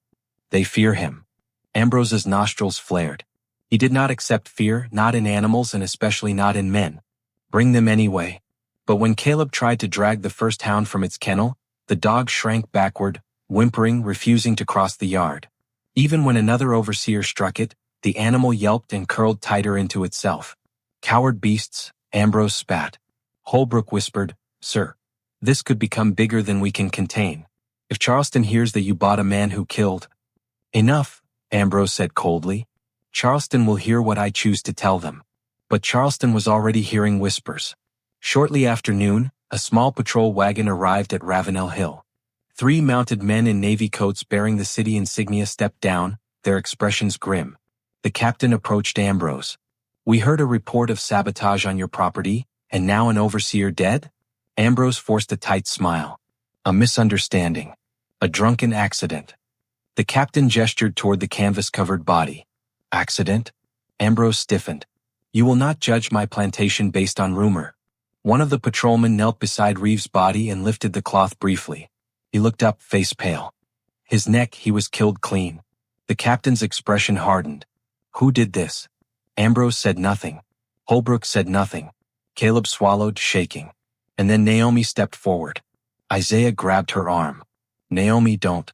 "They fear him." Ambrose's nostrils flared. He did not accept fear, not in animals and especially not in men. "Bring them anyway." But when Caleb tried to drag the first hound from its kennel, the dog shrank backward, whimpering, refusing to cross the yard. Even when another overseer struck it, the animal yelped and curled tighter into itself. "Coward beasts," Ambrose spat. Holbrook whispered, "Sir, this could become bigger than we can contain. If Charleston hears that you bought a man who killed—" "Enough," Ambrose said coldly. "Charleston will hear what I choose to tell them." But Charleston was already hearing whispers. Shortly after noon, a small patrol wagon arrived at Ravenel Hill. 3 mounted men in navy coats bearing the city insignia stepped down, their expressions grim. The captain approached Ambrose. "We heard a report of sabotage on your property, and now an overseer dead?" Ambrose forced a tight smile. "A misunderstanding. A drunken accident." The captain gestured toward the canvas-covered body. "Accident?" Ambrose stiffened. "You will not judge my plantation based on rumor." One of the patrolmen knelt beside Reeves' body and lifted the cloth briefly. He looked up, face pale. His neck, he was killed clean. The captain's expression hardened. "Who did this?" Ambrose said nothing. Holbrook said nothing. Caleb swallowed, shaking. And then Naomi stepped forward. Isaiah grabbed her arm. "Naomi, don't."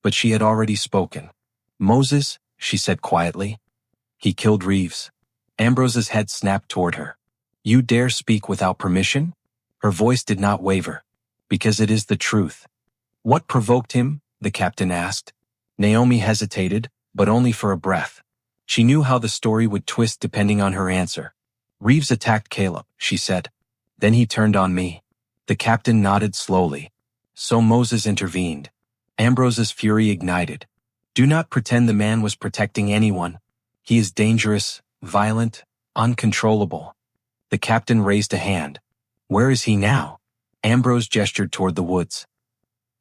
But she had already spoken. "Moses," she said quietly. "He killed Reeves." Ambrose's head snapped toward her. "You dare speak without permission?" Her voice did not waver. "Because it is the truth." "What provoked him?" the captain asked. Naomi hesitated, but only for a breath. She knew how the story would twist depending on her answer. "Reeves attacked Caleb," she said. "Then he turned on me." The captain nodded slowly. "So Moses intervened." Ambrose's fury ignited. "Do not pretend the man was protecting anyone. He is dangerous, violent, uncontrollable." The captain raised a hand. "Where is he now?" Ambrose gestured toward the woods.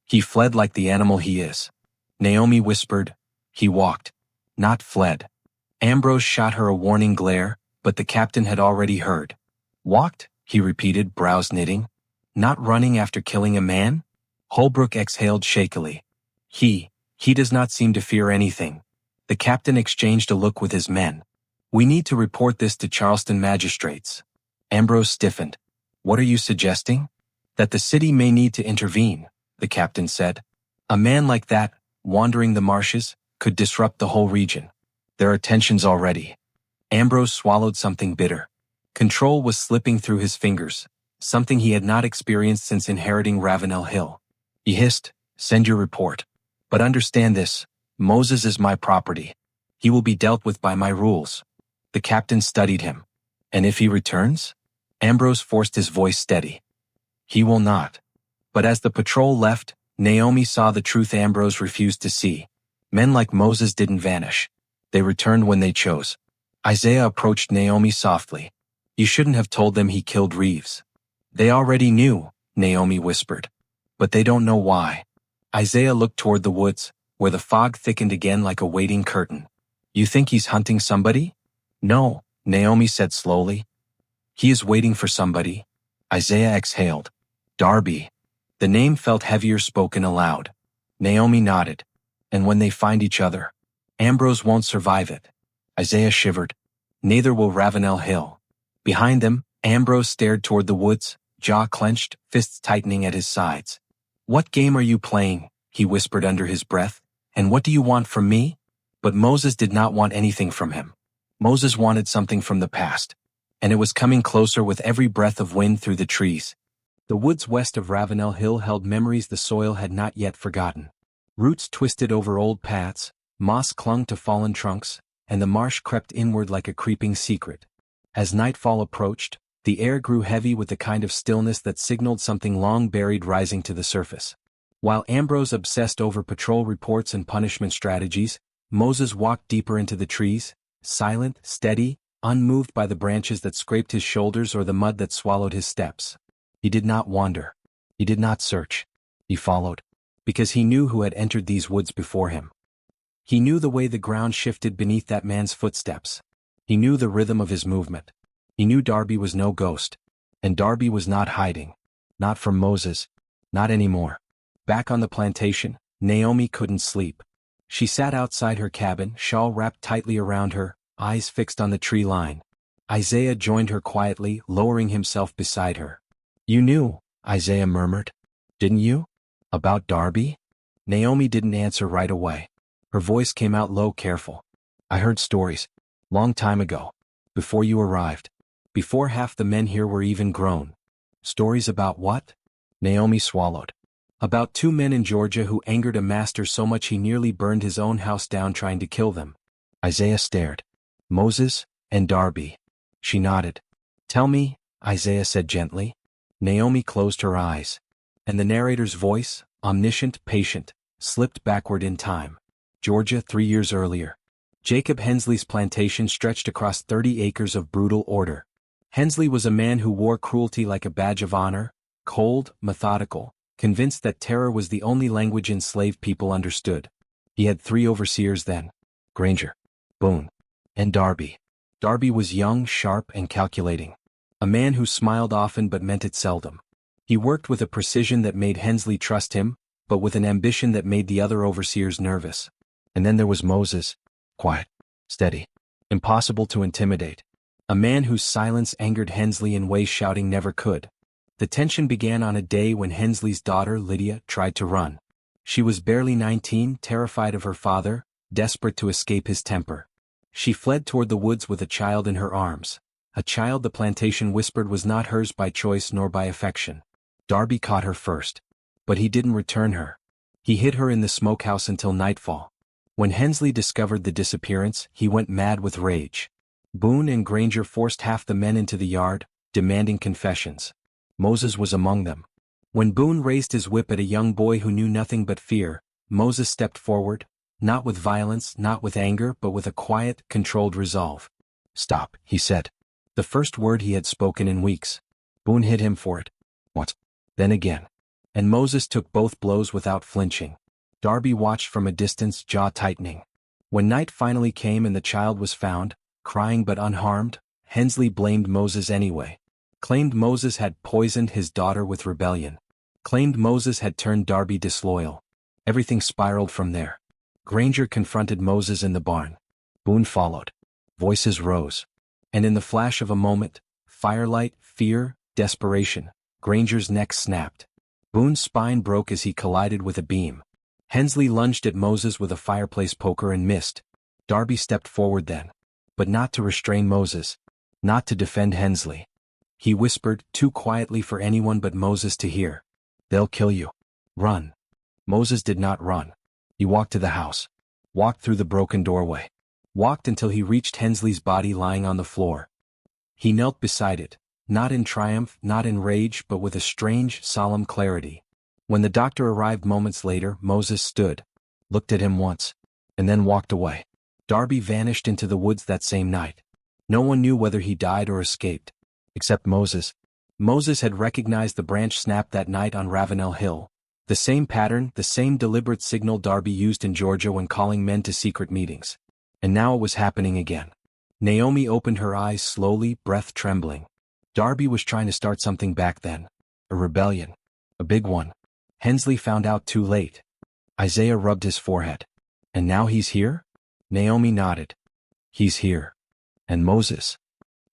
"He fled like the animal he is." Naomi whispered, "He walked, not fled." Ambrose shot her a warning glare, but the captain had already heard. "Walked?" he repeated, brows knitting. "Not running after killing a man?" Holbrook exhaled shakily. He does not seem to fear anything." The captain exchanged a look with his men. "We need to report this to Charleston magistrates." Ambrose stiffened. "What are you suggesting?" "That the city may need to intervene," the captain said. "A man like that, wandering the marshes, could disrupt the whole region. There are tensions already." Ambrose swallowed something bitter. Control was slipping through his fingers, something he had not experienced since inheriting Ravenel Hill. He hissed, "Send your report. But understand this, Moses is my property. He will be dealt with by my rules." The captain studied him. "And if he returns?" Ambrose forced his voice steady. "He will not." But as the patrol left, Naomi saw the truth Ambrose refused to see. Men like Moses didn't vanish. They returned when they chose. Isaiah approached Naomi softly. "You shouldn't have told them he killed Reeves." "They already knew," Naomi whispered. "But they don't know why." Isaiah looked toward the woods, where the fog thickened again like a waiting curtain. "You think he's hunting somebody?" "No," Naomi said slowly. "He is waiting for somebody." Isaiah exhaled. "Darby." The name felt heavier spoken aloud. Naomi nodded. "And when they find each other, Ambrose won't survive it." Isaiah shivered. "Neither will Ravenel Hill." Behind them, Ambrose stared toward the woods, jaw clenched, fists tightening at his sides. "What game are you playing?" he whispered under his breath. "And what do you want from me?" But Moses did not want anything from him. Moses wanted something from the past. And it was coming closer with every breath of wind through the trees. The woods west of Ravenel Hill held memories the soil had not yet forgotten. Roots twisted over old paths, moss clung to fallen trunks, and the marsh crept inward like a creeping secret. As nightfall approached, the air grew heavy with the kind of stillness that signaled something long buried rising to the surface. While Ambrose obsessed over patrol reports and punishment strategies, Moses walked deeper into the trees, silent, steady, unmoved by the branches that scraped his shoulders or the mud that swallowed his steps. He did not wander. He did not search. He followed. Because he knew who had entered these woods before him. He knew the way the ground shifted beneath that man's footsteps. He knew the rhythm of his movement. He knew Darby was no ghost. And Darby was not hiding. Not from Moses. Not anymore. Back on the plantation, Naomi couldn't sleep. She sat outside her cabin, shawl wrapped tightly around her, eyes fixed on the tree line. Isaiah joined her quietly, lowering himself beside her. "You knew," Isaiah murmured. "Didn't you? About Darby?" Naomi didn't answer right away. Her voice came out low, careful. "I heard stories. Long time ago. Before you arrived. Before half the men here were even grown." "Stories about what?" Naomi swallowed. "About two men in Georgia who angered a master so much he nearly burned his own house down trying to kill them." Isaiah stared. "Moses and Darby." She nodded. "Tell me," Isaiah said gently. Naomi closed her eyes. And the narrator's voice, omniscient, patient, slipped backward in time. Georgia 3 years earlier. Jacob Hensley's plantation stretched across 30 acres of brutal order. Hensley was a man who wore cruelty like a badge of honor, cold, methodical, convinced that terror was the only language enslaved people understood. He had 3 overseers then: Granger, Boone, and Darby. Darby was young, sharp, and calculating. A man who smiled often but meant it seldom. He worked with a precision that made Hensley trust him, but with an ambition that made the other overseers nervous. And then there was Moses. Quiet, steady, impossible to intimidate. A man whose silence angered Hensley in ways shouting never could. The tension began on a day when Hensley's daughter, Lydia, tried to run. She was barely 19, terrified of her father, desperate to escape his temper. She fled toward the woods with a child in her arms. A child the plantation whispered was not hers by choice nor by affection. Darby caught her first. But he didn't return her. He hid her in the smokehouse until nightfall. When Hensley discovered the disappearance, he went mad with rage. Boone and Granger forced half the men into the yard, demanding confessions. Moses was among them. When Boone raised his whip at a young boy who knew nothing but fear, Moses stepped forward, not with violence, not with anger, but with a quiet, controlled resolve. "Stop," he said. The first word he had spoken in weeks. Boone hit him for it. Once. Then again. And Moses took both blows without flinching. Darby watched from a distance, jaw tightening. When night finally came and the child was found, crying but unharmed, Hensley blamed Moses anyway. Claimed Moses had poisoned his daughter with rebellion. Claimed Moses had turned Darby disloyal. Everything spiraled from there. Granger confronted Moses in the barn. Boone followed. Voices rose. And in the flash of a moment, firelight, fear, desperation, Granger's neck snapped. Boone's spine broke as he collided with a beam. Hensley lunged at Moses with a fireplace poker and missed. Darby stepped forward then. But not to restrain Moses. Not to defend Hensley. He whispered, too quietly for anyone but Moses to hear. "They'll kill you. Run." Moses did not run. He walked to the house. Walked through the broken doorway. Walked until he reached Hensley's body lying on the floor. He knelt beside it, not in triumph, not in rage, but with a strange, solemn clarity. When the doctor arrived moments later, Moses stood, looked at him once, and then walked away. Darby vanished into the woods that same night. No one knew whether he died or escaped. Except Moses. Moses had recognized the branch snap that night on Ravenel Hill. The same pattern, the same deliberate signal Darby used in Georgia when calling men to secret meetings. And now it was happening again. Naomi opened her eyes slowly, breath trembling. Darby was trying to start something back then. A rebellion. A big one. Hensley found out too late. Isaiah rubbed his forehead. And now he's here? Naomi nodded. He's here. And Moses?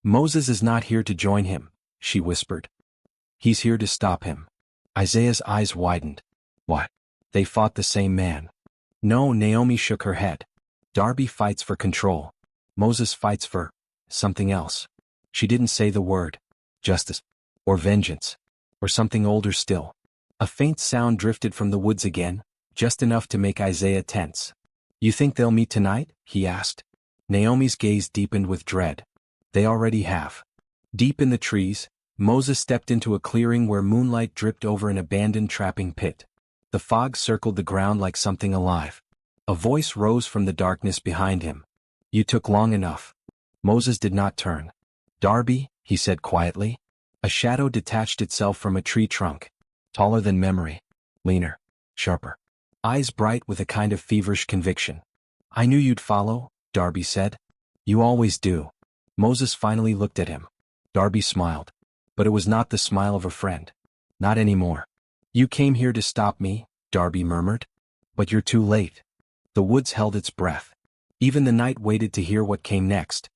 Moses is not here to join him, she whispered. He's here to stop him. Isaiah's eyes widened. What? They fought the same man. No, Naomi shook her head. Darby fights for control. Moses fights for something else. She didn't say the word. Justice. Or vengeance. Or something older still. A faint sound drifted from the woods again, just enough to make Isaiah tense. You think they'll meet tonight? He asked. Naomi's gaze deepened with dread. They already have. Deep in the trees, Moses stepped into a clearing where moonlight dripped over an abandoned trapping pit. The fog circled the ground like something alive. A voice rose from the darkness behind him. You took long enough. Moses did not turn. Darby, he said quietly. A shadow detached itself from a tree trunk. Taller than memory. Leaner. Sharper. Eyes bright with a kind of feverish conviction. I knew you'd follow, Darby said. You always do. Moses finally looked at him. Darby smiled. But it was not the smile of a friend. Not anymore. You came here to stop me, Darby murmured. But you're too late. The woods held its breath. Even the night waited to hear what came next.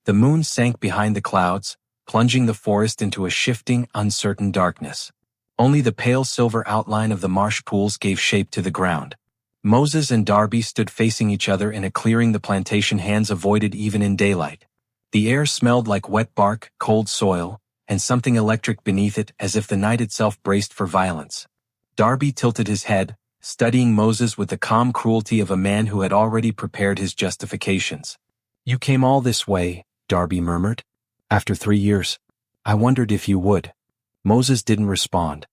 The moon sank behind the clouds, plunging the forest into a shifting, uncertain darkness. Only the pale silver outline of the marsh pools gave shape to the ground. Moses and Darby stood facing each other in a clearing the plantation hands avoided even in daylight. The air smelled like wet bark, cold soil, and something electric beneath it as if the night itself braced for violence. Darby tilted his head, studying Moses with the calm cruelty of a man who had already prepared his justifications. You came all this way, Darby murmured. After 3 years. I wondered if you would. Moses didn't respond.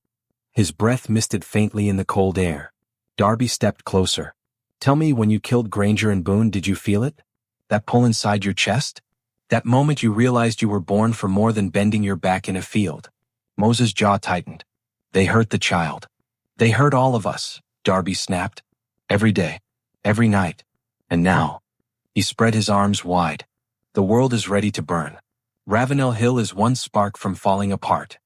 His breath misted faintly in the cold air. Darby stepped closer. Tell me, when you killed Granger and Boone, did you feel it? That pull inside your chest? That moment you realized you were born for more than bending your back in a field. Moses' jaw tightened. They hurt the child. They hurt all of us, Darby snapped. Every day. Every night. And now. He spread his arms wide. The world is ready to burn. Ravenel Hill is one spark from falling apart.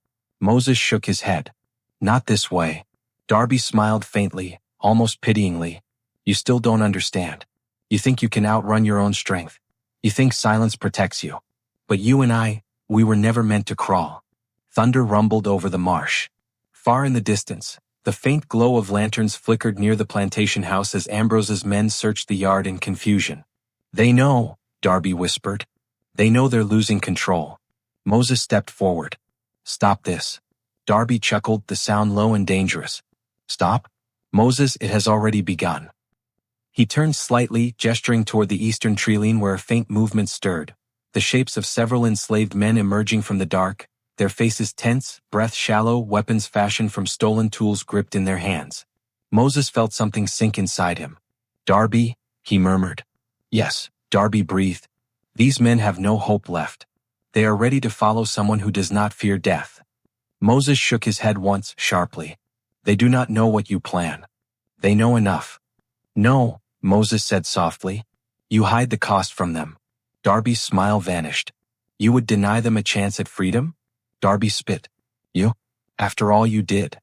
Moses shook his head. Not this way. Darby smiled faintly, almost pityingly. You still don't understand. You think you can outrun your own strength. You think silence protects you. But you and I, we were never meant to crawl. Thunder rumbled over the marsh. Far in the distance, the faint glow of lanterns flickered near the plantation house as Ambrose's men searched the yard in confusion. They know, Darby whispered. They know they're losing control. Moses stepped forward. Stop this. Darby chuckled, the sound low and dangerous. Stop? Moses, it has already begun. He turned slightly, gesturing toward the eastern treeline where a faint movement stirred. The shapes of several enslaved men emerging from the dark, their faces tense, breath shallow, weapons fashioned from stolen tools gripped in their hands. Moses felt something sink inside him. Darby, he murmured. Yes, Darby breathed. These men have no hope left. They are ready to follow someone who does not fear death. Moses shook his head once, sharply. They do not know what you plan. They know enough. No, Moses said softly. You hide the cost from them. Darby's smile vanished. You would deny them a chance at freedom? Darby spit. You? After all you did.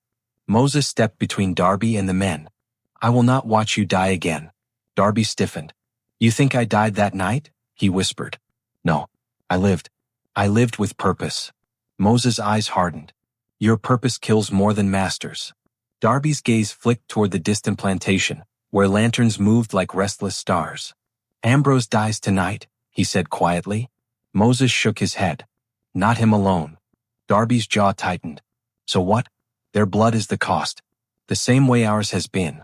Moses stepped between Darby and the men. I will not watch you die again. Darby stiffened. You think I died that night? He whispered. No. I lived. I lived with purpose. Moses' eyes hardened. Your purpose kills more than masters. Darby's gaze flicked toward the distant plantation, where lanterns moved like restless stars. Ambrose dies tonight, he said quietly. Moses shook his head. Not him alone. Darby's jaw tightened. So what? Their blood is the cost. The same way ours has been.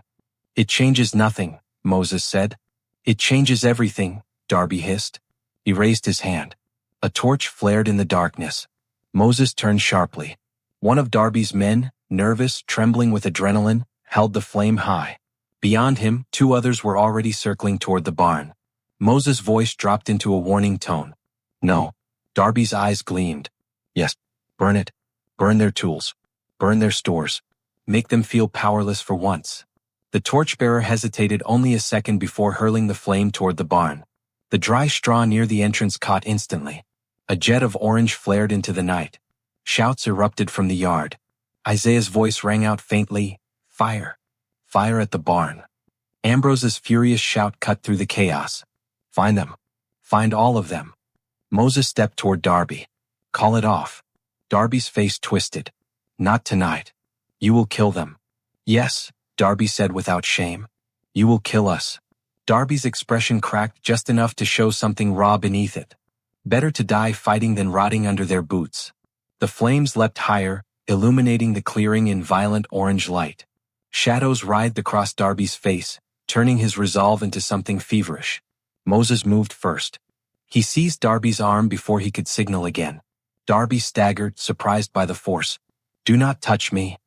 It changes nothing, Moses said. It changes everything, Darby hissed. He raised his hand. A torch flared in the darkness. Moses turned sharply. One of Darby's men, nervous, trembling with adrenaline, held the flame high. Beyond him, 2 others were already circling toward the barn. Moses' voice dropped into a warning tone. No. Darby's eyes gleamed. Yes, burn it. Burn their tools. Burn their stores. Make them feel powerless for once. The torchbearer hesitated only a second before hurling the flame toward the barn. The dry straw near the entrance caught instantly. A jet of orange flared into the night. Shouts erupted from the yard. Isaiah's voice rang out faintly. Fire. Fire at the barn. Ambrose's furious shout cut through the chaos. Find them. Find all of them. Moses stepped toward Darby. Call it off. Darby's face twisted. Not tonight. You will kill them. Yes, Darby said without shame. You will kill us. Darby's expression cracked just enough to show something raw beneath it. Better to die fighting than rotting under their boots. The flames leapt higher, illuminating the clearing in violent orange light. Shadows writhed across Darby's face, turning his resolve into something feverish. Moses moved first. He seized Darby's arm before he could signal again. Darby staggered, surprised by the force. Do not touch me.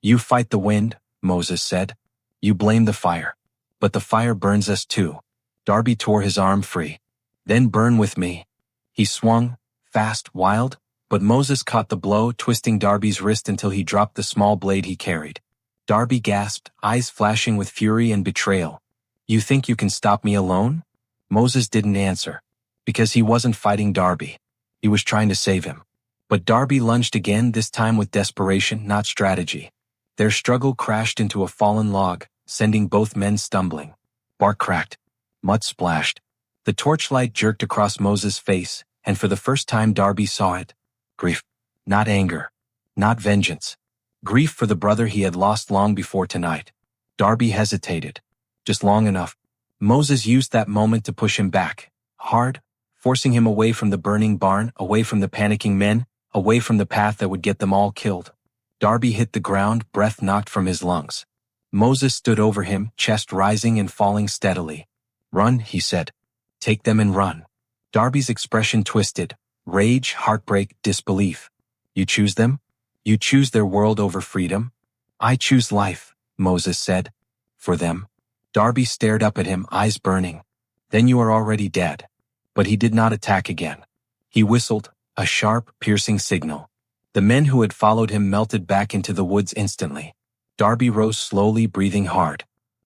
You fight the wind, Moses said. You blame the fire. But the fire burns us too. Darby tore his arm free. Then burn with me. He swung, fast, wild, but Moses caught the blow, twisting Darby's wrist until he dropped the small blade he carried. Darby gasped, eyes flashing with fury and betrayal. You think you can stop me alone? Moses didn't answer. Because he wasn't fighting Darby. He was trying to save him. But Darby lunged again, this time with desperation, not strategy. Their struggle crashed into a fallen log, sending both men stumbling. Bark cracked. Mud splashed. The torchlight jerked across Moses' face, and for the first time Darby saw it. Grief. Not anger. Not vengeance. Grief for the brother he had lost long before tonight. Darby hesitated. Just long enough. Moses used that moment to push him back. Hard, forcing him away from the burning barn, away from the panicking men, away from the path that would get them all killed. Darby hit the ground, breath knocked from his lungs. Moses stood over him, chest rising and falling steadily. Run, he said. Take them and run. Darby's expression twisted. Rage, heartbreak, disbelief. You choose them? You choose their world over freedom? I choose life, Moses said. For them. Darby stared up at him, eyes burning. Then you are already dead. But he did not attack again. He whistled, a sharp, piercing signal. The men who had followed him melted back into the woods instantly. Darby rose slowly, breathing hard.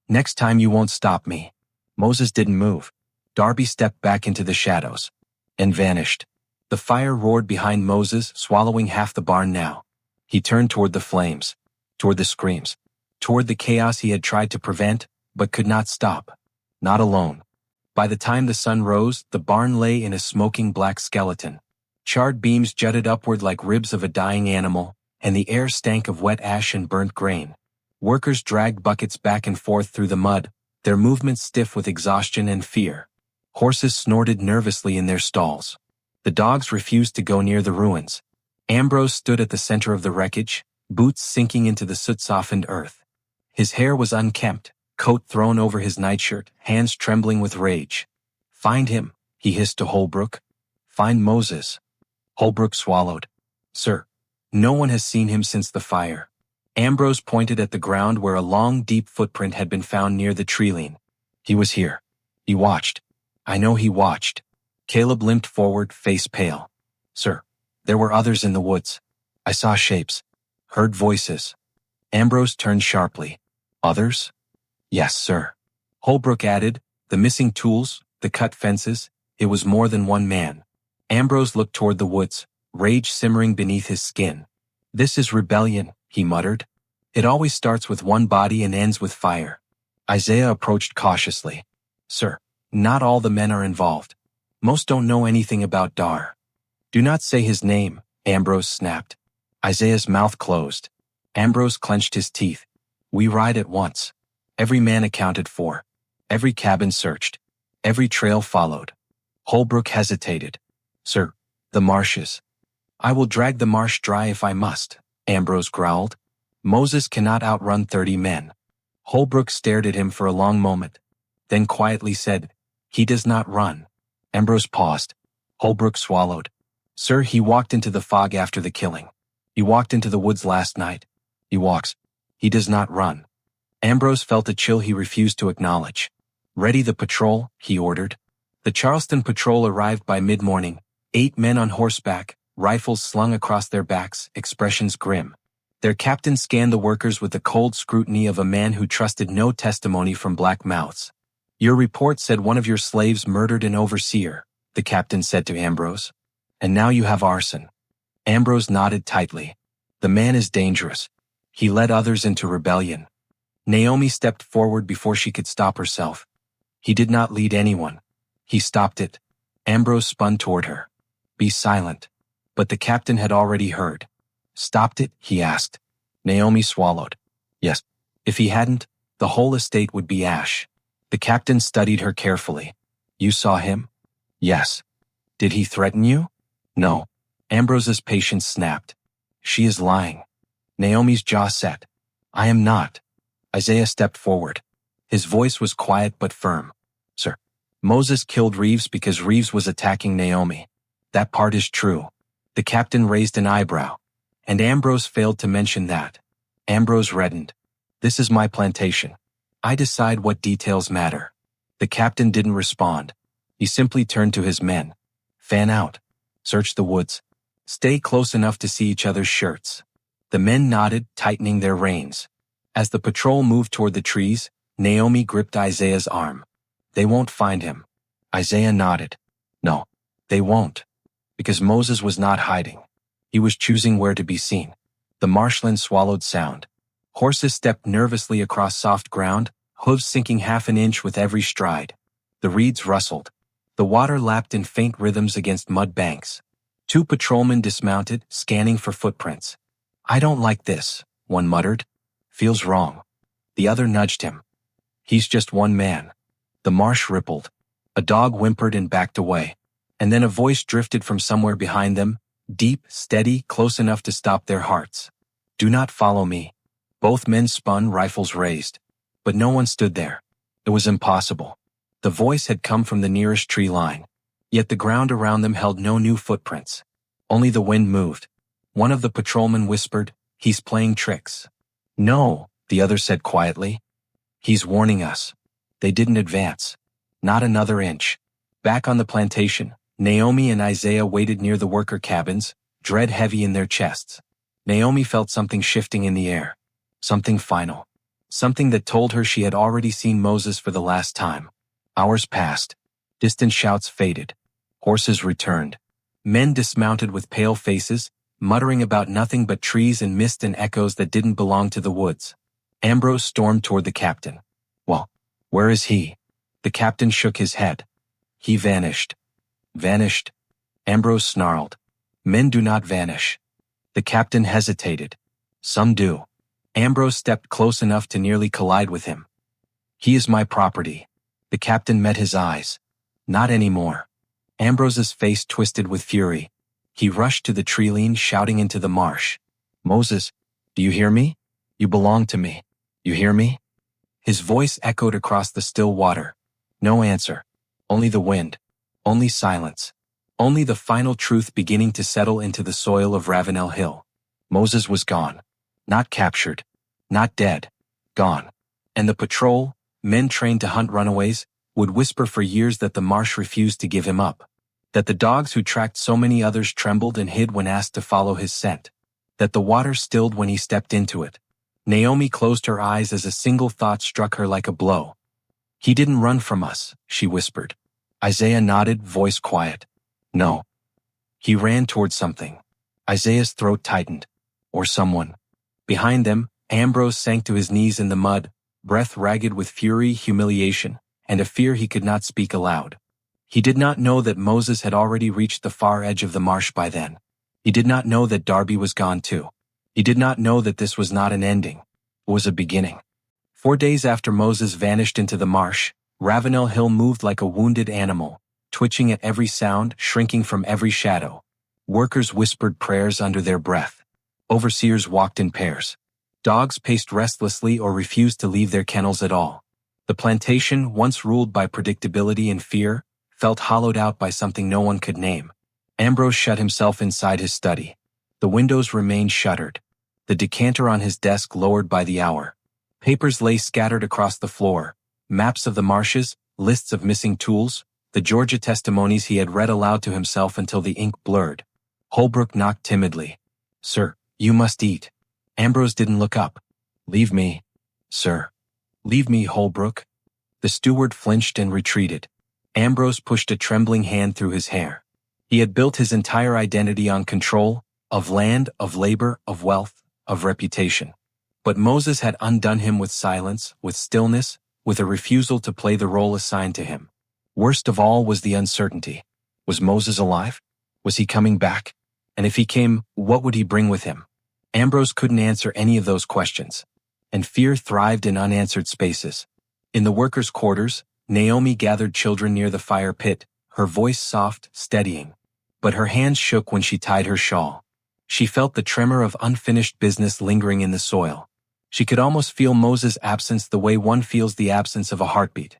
Next time you won't stop me. Moses didn't move. Darby stepped back into the shadows. And vanished. The fire roared behind Moses, swallowing half the barn now. He turned toward the flames. Toward the screams. Toward the chaos he had tried to prevent, but could not stop. Not alone. By the time the sun rose, the barn lay in a smoking black skeleton. Charred beams jutted upward like ribs of a dying animal, and the air stank of wet ash and burnt grain. Workers dragged buckets back and forth through the mud, their movements stiff with exhaustion and fear. Horses snorted nervously in their stalls. The dogs refused to go near the ruins. Ambrose stood at the center of the wreckage, boots sinking into the soot-softened earth. His hair was unkempt, coat thrown over his nightshirt, hands trembling with rage. Find him, he hissed to Holbrook. Find Moses. Holbrook swallowed. Sir, no one has seen him since the fire. Ambrose pointed at the ground where a long, deep footprint had been found near the tree-line. He was here. He watched. I know he watched. Caleb limped forward, face pale. Sir, there were others in the woods. I saw shapes. Heard voices. Ambrose turned sharply. Others? Yes, sir. Holbrook added, the missing tools, the cut fences, it was more than one man. Ambrose looked toward the woods, rage simmering beneath his skin. This is rebellion, he muttered. It always starts with one body and ends with fire. Isaiah approached cautiously. Sir, not all the men are involved. Most don't know anything about Dar. Do not say his name, Ambrose snapped. Isaiah's mouth closed. Ambrose clenched his teeth. We ride at once. Every man accounted for. Every cabin searched. Every trail followed. Holbrook hesitated. Sir, the marshes. I will drag the marsh dry if I must, Ambrose growled. Moses cannot outrun 30 men. Holbrook stared at him for a long moment, then quietly said, He does not run. Ambrose paused. Holbrook swallowed. Sir, he walked into the fog after the killing. He walked into the woods last night. He walks. He does not run. Ambrose felt a chill he refused to acknowledge. Ready the patrol, he ordered. The Charleston patrol arrived by mid-morning, 8 men on horseback, rifles slung across their backs, expressions grim. Their captain scanned the workers with the cold scrutiny of a man who trusted no testimony from black mouths. Your report said one of your slaves murdered an overseer, the captain said to Ambrose. And now you have arson. Ambrose nodded tightly. The man is dangerous. He led others into rebellion. Naomi stepped forward before she could stop herself. He did not lead anyone. He stopped it. Ambrose spun toward her. Be silent. But the captain had already heard. Stopped it? He asked. Naomi swallowed. Yes. If he hadn't, The whole estate would be ash. The captain studied her carefully. You saw him? Yes. Did he threaten you? No. Ambrose's patience snapped. She is lying. Naomi's jaw set. I am not. Isaiah stepped forward. His voice was quiet but firm. Sir, Moses killed Reeves because Reeves was attacking Naomi. That part is true. The captain raised an eyebrow. And Ambrose failed to mention that. Ambrose reddened. This is my plantation. I decide what details matter. The captain didn't respond. He simply turned to his men. Fan out. Search the woods. Stay close enough to see each other's shirts. The men nodded, tightening their reins. As the patrol moved toward the trees, Naomi gripped Isaiah's arm. They won't find him. Isaiah nodded. No, they won't. Because Moses was not hiding. He was choosing where to be seen. The marshland swallowed sound. Horses stepped nervously across soft ground, hooves sinking half an inch with every stride. The reeds rustled. The water lapped in faint rhythms against mud banks. 2 patrolmen dismounted, scanning for footprints. I don't like this, one muttered. Feels wrong. The other nudged him. He's just one man. The marsh rippled. A dog whimpered and backed away. And then a voice drifted from somewhere behind them, deep, steady, close enough to stop their hearts. Do not follow me. Both men spun, rifles raised. But no one stood there. It was impossible. The voice had come from the nearest tree line. Yet the ground around them held no new footprints. Only the wind moved. One of the patrolmen whispered, He's playing tricks. No, the other said quietly. He's warning us. They didn't advance. Not another inch. Back on the plantation, Naomi and Isaiah waited near the worker cabins, dread heavy in their chests. Naomi felt something shifting in the air. Something final. Something that told her she had already seen Moses for the last time. Hours passed. Distant shouts faded. Horses returned. Men dismounted with pale faces, muttering about nothing but trees and mist and echoes that didn't belong to the woods. Ambrose stormed toward the captain. Well, where is he? The captain shook his head. He vanished. Vanished? Ambrose snarled. Men do not vanish. The captain hesitated. Some do. Ambrose stepped close enough to nearly collide with him. He is my property. The captain met his eyes. Not anymore. Ambrose's face twisted with fury. He rushed to the tree-line, shouting into the marsh. Moses, do you hear me? You belong to me. You hear me? His voice echoed across the still water. No answer. Only the wind. Only silence. Only the final truth beginning to settle into the soil of Ravenel Hill. Moses was gone. Not captured. Not dead. Gone. And the patrol, men trained to hunt runaways, would whisper for years that the marsh refused to give him up. That the dogs who tracked so many others trembled and hid when asked to follow his scent. That the water stilled when he stepped into it. Naomi closed her eyes as a single thought struck her like a blow. He didn't run from us, she whispered. Isaiah nodded, voice quiet. No. He ran toward something. Isaiah's throat tightened. Or someone. Behind them, Ambrose sank to his knees in the mud, breath ragged with fury, humiliation, and a fear he could not speak aloud. He did not know that Moses had already reached the far edge of the marsh by then. He did not know that Darby was gone too. He did not know that this was not an ending. It was a beginning. 4 days after Moses vanished into the marsh, Ravenel Hill moved like a wounded animal, twitching at every sound, shrinking from every shadow. Workers whispered prayers under their breath. Overseers walked in pairs. Dogs paced restlessly or refused to leave their kennels at all. The plantation, once ruled by predictability and fear, felt hollowed out by something no one could name. Ambrose shut himself inside his study. The windows remained shuttered. The decanter on his desk lowered by the hour. Papers lay scattered across the floor. Maps of the marshes, lists of missing tools, the Georgia testimonies he had read aloud to himself until the ink blurred. Holbrook knocked timidly. Sir, you must eat. Ambrose didn't look up. Leave me. Sir. Leave me, Holbrook. The steward flinched and retreated. Ambrose pushed a trembling hand through his hair. He had built his entire identity on control, of land, of labor, of wealth, of reputation. But Moses had undone him with silence, with stillness, with a refusal to play the role assigned to him. Worst of all was the uncertainty. Was Moses alive? Was he coming back? And if he came, what would he bring with him? Ambrose couldn't answer any of those questions. and fear thrived in unanswered spaces. In the workers' quarters, Naomi gathered children near the fire pit, her voice soft, steadying. But her hands shook when she tied her shawl. She felt the tremor of unfinished business lingering in the soil. She could almost feel Moses' absence the way one feels the absence of a heartbeat.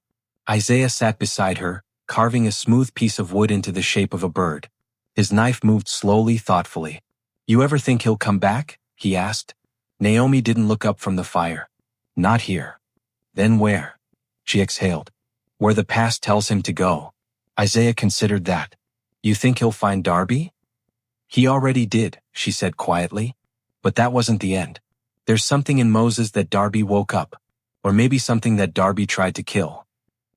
Isaiah sat beside her, carving a smooth piece of wood into the shape of a bird. His knife moved slowly, thoughtfully. "You ever think he'll come back?" he asked. Naomi didn't look up from the fire. "Not here." "Then where?" She exhaled. "Where the past tells him to go." Isaiah considered that. "You think he'll find Darby?" "He already did," she said quietly. "But that wasn't the end. There's something in Moses that Darby woke up. Or maybe something that Darby tried to kill."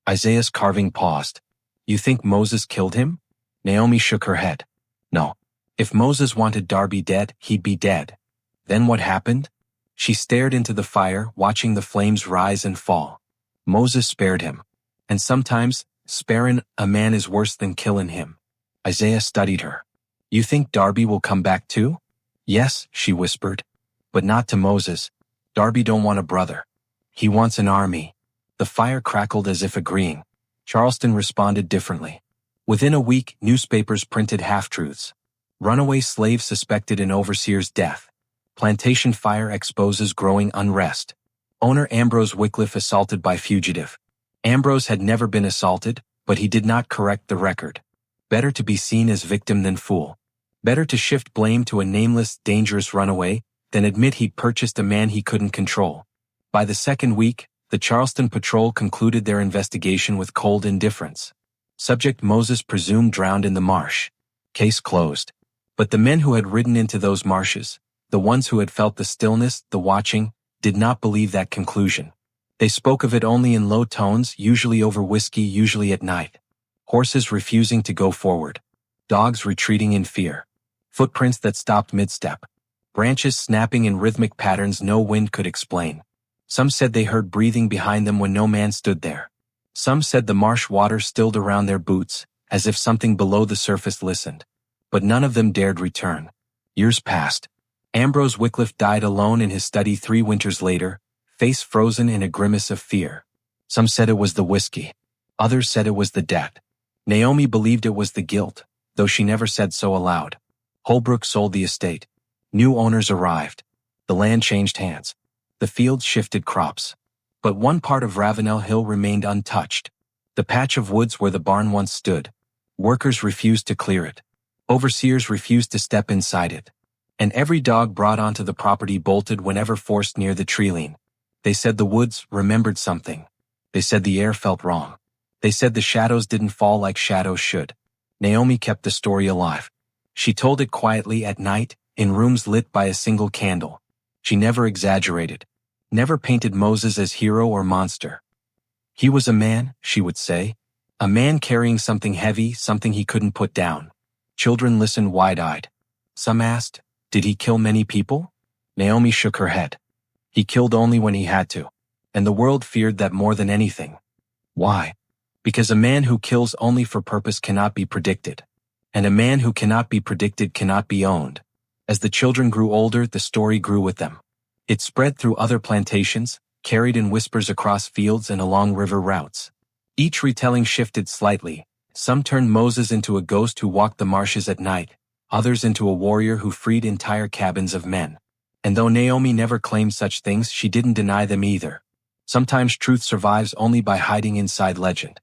Isaiah's carving paused. "You think Moses killed him?" Naomi shook her head. "No. If Moses wanted Darby dead, he'd be dead." "Then what happened?" She stared into the fire, watching the flames rise and fall. "Moses spared him. And sometimes, sparing a man is worse than killing him." Isaiah studied her. "You think Darby will come back too?" "Yes," she whispered. "But not to Moses. Darby don't want a brother. He wants an army." The fire crackled as if agreeing. Charleston responded differently. Within a week, newspapers printed half-truths. Runaway slave suspected in overseer's death. Plantation fire exposes growing unrest. Owner Ambrose Wycliffe assaulted by fugitive. Ambrose had never been assaulted, but he did not correct the record. Better to be seen as victim than fool. Better to shift blame to a nameless, dangerous runaway than admit he'd purchased a man he couldn't control. By the second week, the Charleston patrol concluded their investigation with cold indifference. Subject Moses presumed drowned in the marsh. Case closed. But the men who had ridden into those marshes, the ones who had felt the stillness, the watching, did not believe that conclusion. They spoke of it only in low tones, usually over whiskey, usually at night. Horses refusing to go forward. Dogs retreating in fear. Footprints that stopped mid-step. Branches snapping in rhythmic patterns no wind could explain. Some said they heard breathing behind them when no man stood there. Some said the marsh water stilled around their boots, as if something below the surface listened. But none of them dared return. Years passed. Ambrose Wycliffe died alone in his study 3 winters later, face frozen in a grimace of fear. Some said it was the whiskey. Others said it was the debt. Naomi believed it was the guilt, though she never said so aloud. Holbrook sold the estate. New owners arrived. The land changed hands. The fields shifted crops. But one part of Ravenel Hill remained untouched. The patch of woods where the barn once stood. Workers refused to clear it. Overseers refused to step inside it. And every dog brought onto the property bolted whenever forced near the treeline. They said the woods remembered something. They said the air felt wrong. They said the shadows didn't fall like shadows should. Naomi kept the story alive. She told it quietly at night, in rooms lit by a single candle. She never exaggerated. Never painted Moses as hero or monster. "He was a man," she would say. "A man carrying something heavy, something he couldn't put down." Children listened wide-eyed. Some asked, "Did he kill many people?" Naomi shook her head. "He killed only when he had to. And the world feared that more than anything." Why? Because a man who kills only for purpose cannot be predicted. And a man who cannot be predicted cannot be owned. As the children grew older, the story grew with them. It spread through other plantations, carried in whispers across fields and along river routes. Each retelling shifted slightly. Some turned Moses into a ghost who walked the marshes at night, others into a warrior who freed entire cabins of men. And though Naomi never claimed such things, she didn't deny them either. Sometimes truth survives only by hiding inside legend.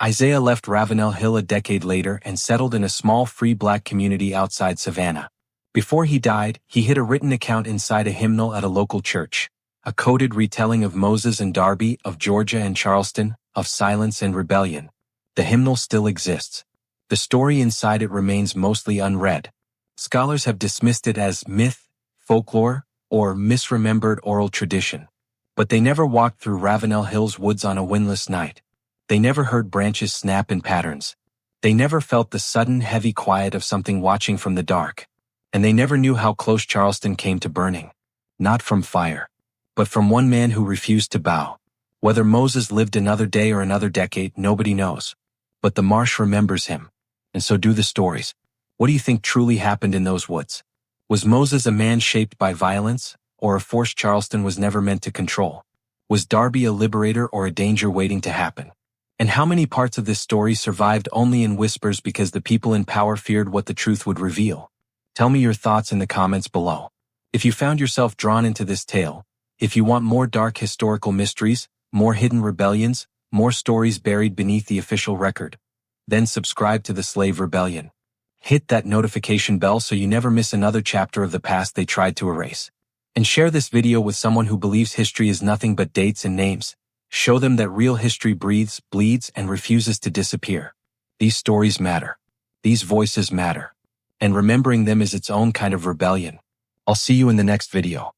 Isaiah left Ravenel Hill a decade later and settled in a small free black community outside Savannah. Before he died, he hid a written account inside a hymnal at a local church, a coded retelling of Moses and Darby, of Georgia and Charleston, of silence and rebellion. The hymnal still exists. The story inside it remains mostly unread. Scholars have dismissed it as myth, folklore, or misremembered oral tradition. But they never walked through Ravenel Hill's woods on a windless night. They never heard branches snap in patterns. They never felt the sudden, heavy quiet of something watching from the dark. And they never knew how close Charleston came to burning. Not from fire, but from one man who refused to bow. Whether Moses lived another day or another decade, nobody knows. But the marsh remembers him. And so do the stories. What do you think truly happened in those woods? Was Moses a man shaped by violence, or a force Charleston was never meant to control? Was Darby a liberator or a danger waiting to happen? And how many parts of this story survived only in whispers because the people in power feared what the truth would reveal? Tell me your thoughts in the comments below. If you found yourself drawn into this tale, if you want more dark historical mysteries, more hidden rebellions, more stories buried beneath the official record, then subscribe to the Slave Rebellion. Hit that notification bell so you never miss another chapter of the past they tried to erase. And share this video with someone who believes history is nothing but dates and names. Show them that real history breathes, bleeds, and refuses to disappear. These stories matter. These voices matter. And remembering them is its own kind of rebellion. I'll see you in the next video.